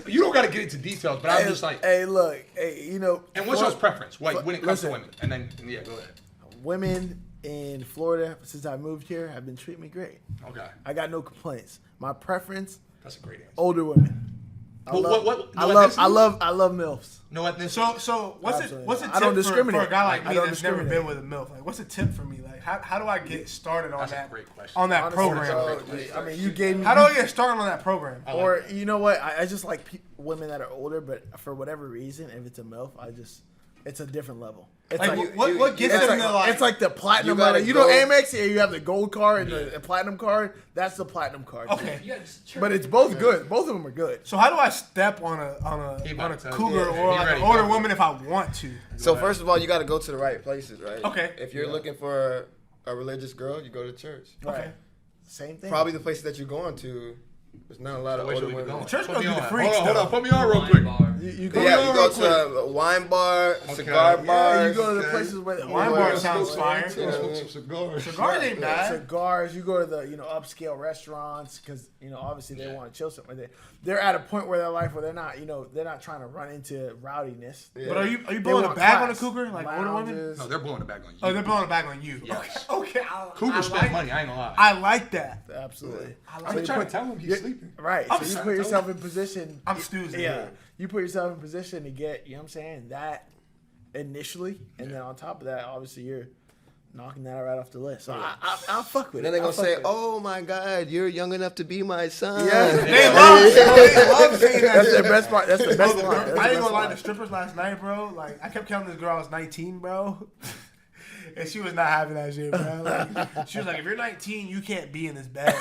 You don't got to get into details, but I'm just like, hey, look, hey, you know. and what's your preference? Like when it comes to listen. women, and then yeah, go ahead. Women in Florida, since I moved here, have been treating me great. Okay, I got no complaints. My preference, that's a great answer. older women. I Well, love, what- I no love, ethnicity? I love MILFs. No ethnicity. So what's Absolutely. what's a tip I don't for discriminate. a guy like I me don't that's never discriminate. been with a MILF? Like, what's a tip for me? Like, how do I get started on That's a that great question. on that Honestly, program? bro, I mean, you gave me. How do I get started on that program? I like Or that. you know what? I just like women that are older, but for whatever reason, if it's a MILF, it's a different level. It's Like, what gets it's them like, to like? it's like the platinum. You gotta You know, go- Amex. Yeah, you have the gold card and the platinum card. That's the platinum card. Okay. You gotta just But it's both good. Both of them are good. So how do I step on He a about to tell cougar you. or He like ready, an older go. woman if I want to? So first of all, you got to go to the right places, right? Okay. If you're looking for a religious girl, you go to church. Okay. Same thing. Probably the places that you're going to, there's not a lot of Where should older we be women. going? Church Put girls me be the on. freaks, Hold on, though. put me on real quick. You go. Yeah, you go real quick. to a wine bar, cigar Okay. Yeah, bars. you go to the Okay. places where Wine where- bar sounds fire. Let's smoke some cigars. Cigars ain't bad. Cigars. You go to the upscale restaurants because obviously they want to chill something. They're at a point where their life where they're not trying to run into rowdiness. Yeah. But are you They blowing a want bag on a class. cougar like older women? Lounges. No, they're blowing it back on you. Oh, they're blowing a bag on you. Yes. Okay. Cougar I spent like, money. I ain't gonna lie. I like that. Absolutely. I'm trying to tell him he's sleeping. Right. I'm So you sorry, put don't- yourself in position. I'm stoozing. Yeah. You put yourself in position to get, you know what I'm saying, that initially. And then on top of that, obviously you're knocking that right off the list. So I'll fuck with Then it. they're I'll gonna fuck say, with it. "Oh my God, you're young enough to be my son." Yeah. They love saying that. That's shit. the best part. That's the best Bro, line. That's the I ain't best gonna lie, line. the strippers last night, bro. Like, I kept counting this girl I was 19, bro. And she was not having that shit, bro. Like, she was like, if you're 19, you can't be in this bed.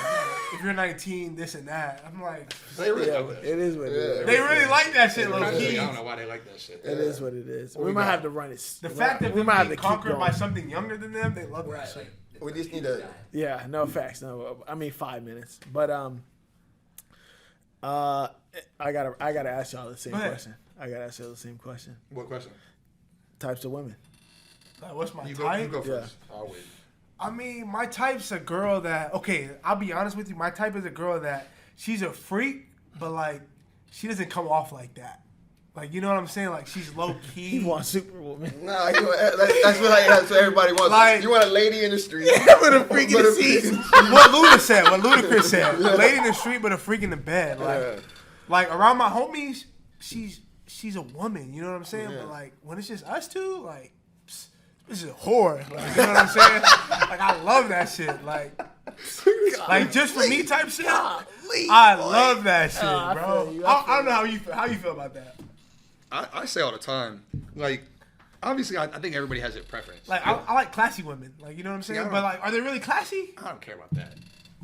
If you're 19, this and that. I'm like, They really Yeah, like that. it is what it is. they really like that shit, low I key. don't know why they like that shit. It is what it is. We we might got? have to run it. The fact that we we might have being to keep conquered by going. something younger than them, they love that Right, shit. like, We just need to. Yeah, no facts. No, I mean 5 minutes. But I gotta ask y'all the same Go ahead. question. I gotta ask y'all the same question. What question? Types of women. Like, what's my You go type? first. I'll wait. I mean, my type's a girl that, okay, I'll be honest with you. My type is a girl that she's a freak, but like, she doesn't come off like that. Like, you know what I'm saying? Like, she's low He key. wants Superwoman. Nah, that's what everybody wants. Like- You want a lady in the street. With a freak in the seats. What Ludacris said. A lady in the street, but a freak in the bed. Like, Yeah. like around my homies, she's a woman. You know what I'm saying? Yeah. But like, when it's just us two, like, psst, this is a whore. Like, you know what I'm saying? Like, I love that shit. Like just for me type shit. I love that shit, I bro. feel you, I don't know how you feel about that. I say all the time, like, obviously, I think everybody has their preference. Like, I like classy women. Like, you know what I'm saying? Yeah, I But like, are they really classy? I don't care about that.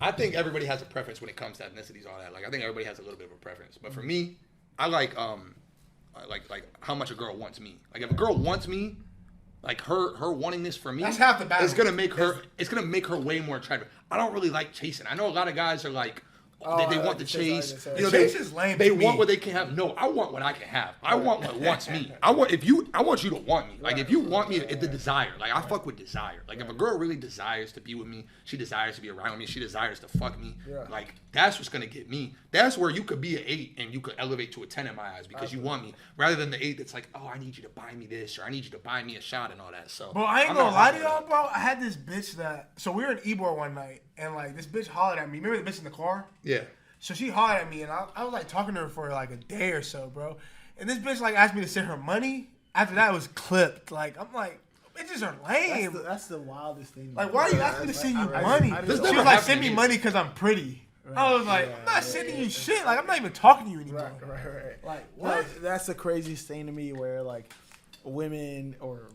I think everybody has a preference when it comes to ethnicities, all that. Like, I think everybody has a little bit of a preference. But for me, I like how much a girl wants me. Like, if a girl wants me, like her wanting this for me, That's half the battle. It's gonna make her way more attractive. I don't really like chasing. I know a lot of guys are like, they want the chase. You know, Chase is lame They to want me. what they can have. No, I want what I can have. I want what wants me. I want you to want me. Like, if you want me, it's the desire. Like, I fuck with desire. Like, if a girl really desires to be with me, she desires to be around me, she desires to fuck me. Yeah. Like, that's what's gonna get me. That's where you could be an 8 and you could elevate to a 10 in my eyes because you want me, rather than the 8 that's like, oh, I need you to buy me this or I need you to buy me a shot and all that. So, Bro, I ain't I'm gonna not lie to rocking y'all, with bro. I had this bitch that. So we were in Ybor one night, and like this bitch hollered at me. Remember the bitch in the car? that. Yeah. So she hollered at me, and I was like talking to her for like a day or so, bro. And this bitch like asked me to send her money. After that, it was clipped. Like, I'm like, bitches are lame. That's the wildest thing. Like, why are you asking me to send you money? I She just- was never like, happened send to me me. money because I'm pretty. I was like, I'm not sending you shit. Like, I'm not even talking to you anymore. Right. Like, what? That's the craziest thing to me where like women or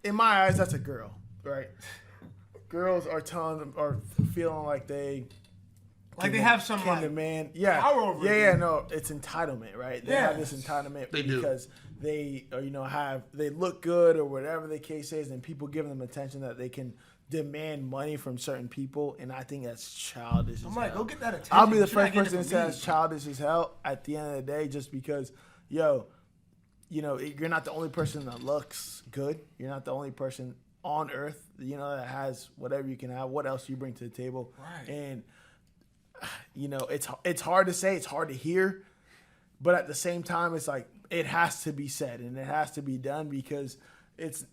in my eyes that's a girl, right? Girls are feeling like they Like, they have some, can like, demand power over yeah you. no, it's entitlement, right? They Yeah. have this entitlement They do. because they they look good or whatever the case is, and people give them attention that they can demand money from certain people, and I think that's childish. I'm as like, hell. go get that attention. I'll be the but you're not first person getting to it say from that's me. childish as hell at the end of the day, just because, you're not the only person that looks good. You're not the only person on earth, that has whatever you can have. What else you bring to the table? Right. And, it's hard to say. It's hard to hear. but at the same time, it's like it has to be said and it has to be done because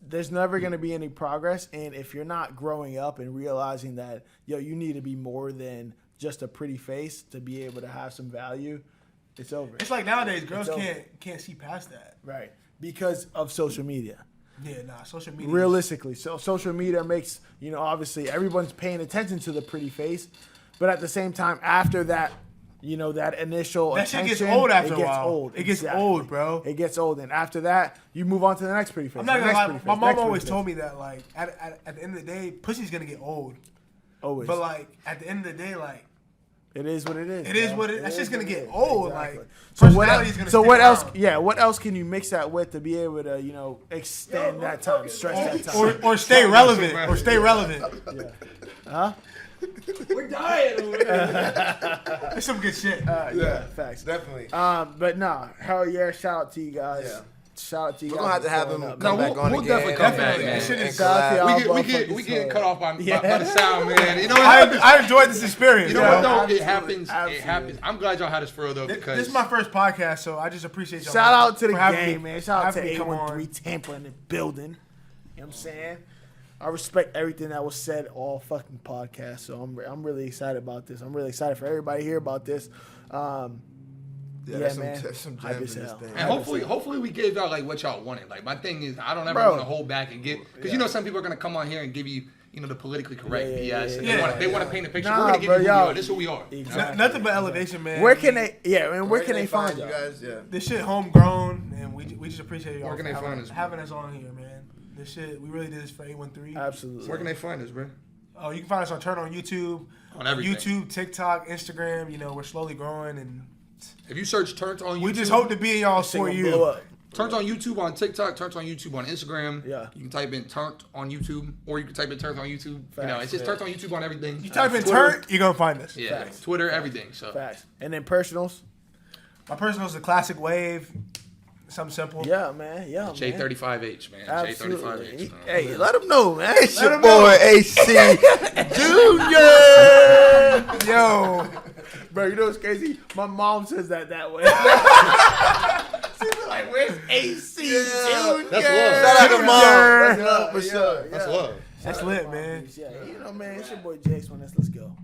there's never going to be any progress. And if you're not growing up and realizing that, you need to be more than just a pretty face to be able to have some value, it's over. It's like nowadays, girls can't see past that. Right. Because of social media. Yeah, social media. Realistically. So social media makes, obviously everyone's paying attention to the pretty face. But at the same time, after that, that initial attention, shit gets old after a while. gets old. It gets old, bro. It gets old. And after that, you move on to the next pretty face. I'm not going to lie. My mom always told me that, like, at the end of the day, pussy's going to get old. Always. But, like, at the end of the day, like, it is what it is. It is what it is. That's just going to get old. Exactly. Like, so what else? Yeah, what else can you mix that with to be able to, extend that time, stretch that time, or stay relevant, Yeah. Huh? We're dying over here. That's some good shit. Yeah, facts. Definitely. But no, hell yeah! Shout out to you guys. Yeah. Shout out to you We're guys. gonna have to have him come back on we'll again. definitely come back, and- man. and Shout out to collab. y'all. We get cut off by the sound, man. You know what? I enjoyed this experience. You know what though? Absolutely. It happens. It Absolutely. happens. I'm glad y'all had us for real though because This is my first podcast, so I just appreciate y'all. Shout out to the for having game, me- man. Shout out to having me come on. 813 Tampa in the building. You know what I'm saying? I respect everything that was said all fucking podcast. So I'm really excited about this. I'm really excited for everybody to hear about this. There's man. some Hype gems as in this hell. thing. And hopefully we gave y'all like what y'all wanted. Like my thing is I don't ever Bro. want to hold back and give because some people are gonna come on here and give you the politically correct Yeah, BS and yeah, they want to paint a picture. Nah, We're gonna give bro, you who we y'all- are. This is who we are. Exactly. Nothing but elevation, man. Where can they? Yeah, and where can they find you you? guys? Yeah. This shit homegrown, and we just appreciate y'all Where can for they find us, having us on here, man. This shit, we really did this for 813. Absolutely. Where can they find us, bro? Oh, you can find us on Turn on YouTube, On everything. YouTube, TikTok, Instagram. We're slowly growing, and If you search Turnt on YouTube, we just hope to be in y'all's Shit for gonna you. blow up. Turnt on YouTube on TikTok, Turnt on YouTube on Instagram. Yeah. You can type in Turnt on YouTube, or you can type in Turnt on YouTube. It's just Turnt on YouTube on everything. You type in Twitter. Turn, you're gonna find us. Yeah, Facts. Twitter, everything. So Facts. And then personals. My personal is the classic wave. Something simple. Yeah, man. Yeah, man. J35H, man. Absolutely. J35H. man. Hey, let them know, man. It's your boy AC Junior. Yo, Bro, you know what's crazy? My mom says that way. She's like, "Where's AC Junior?" That's love. Shout out to mom. Yeah. That's love for sure. That's love. that's lit, man. Yeah, man, it's your boy Jace on this. Let's go.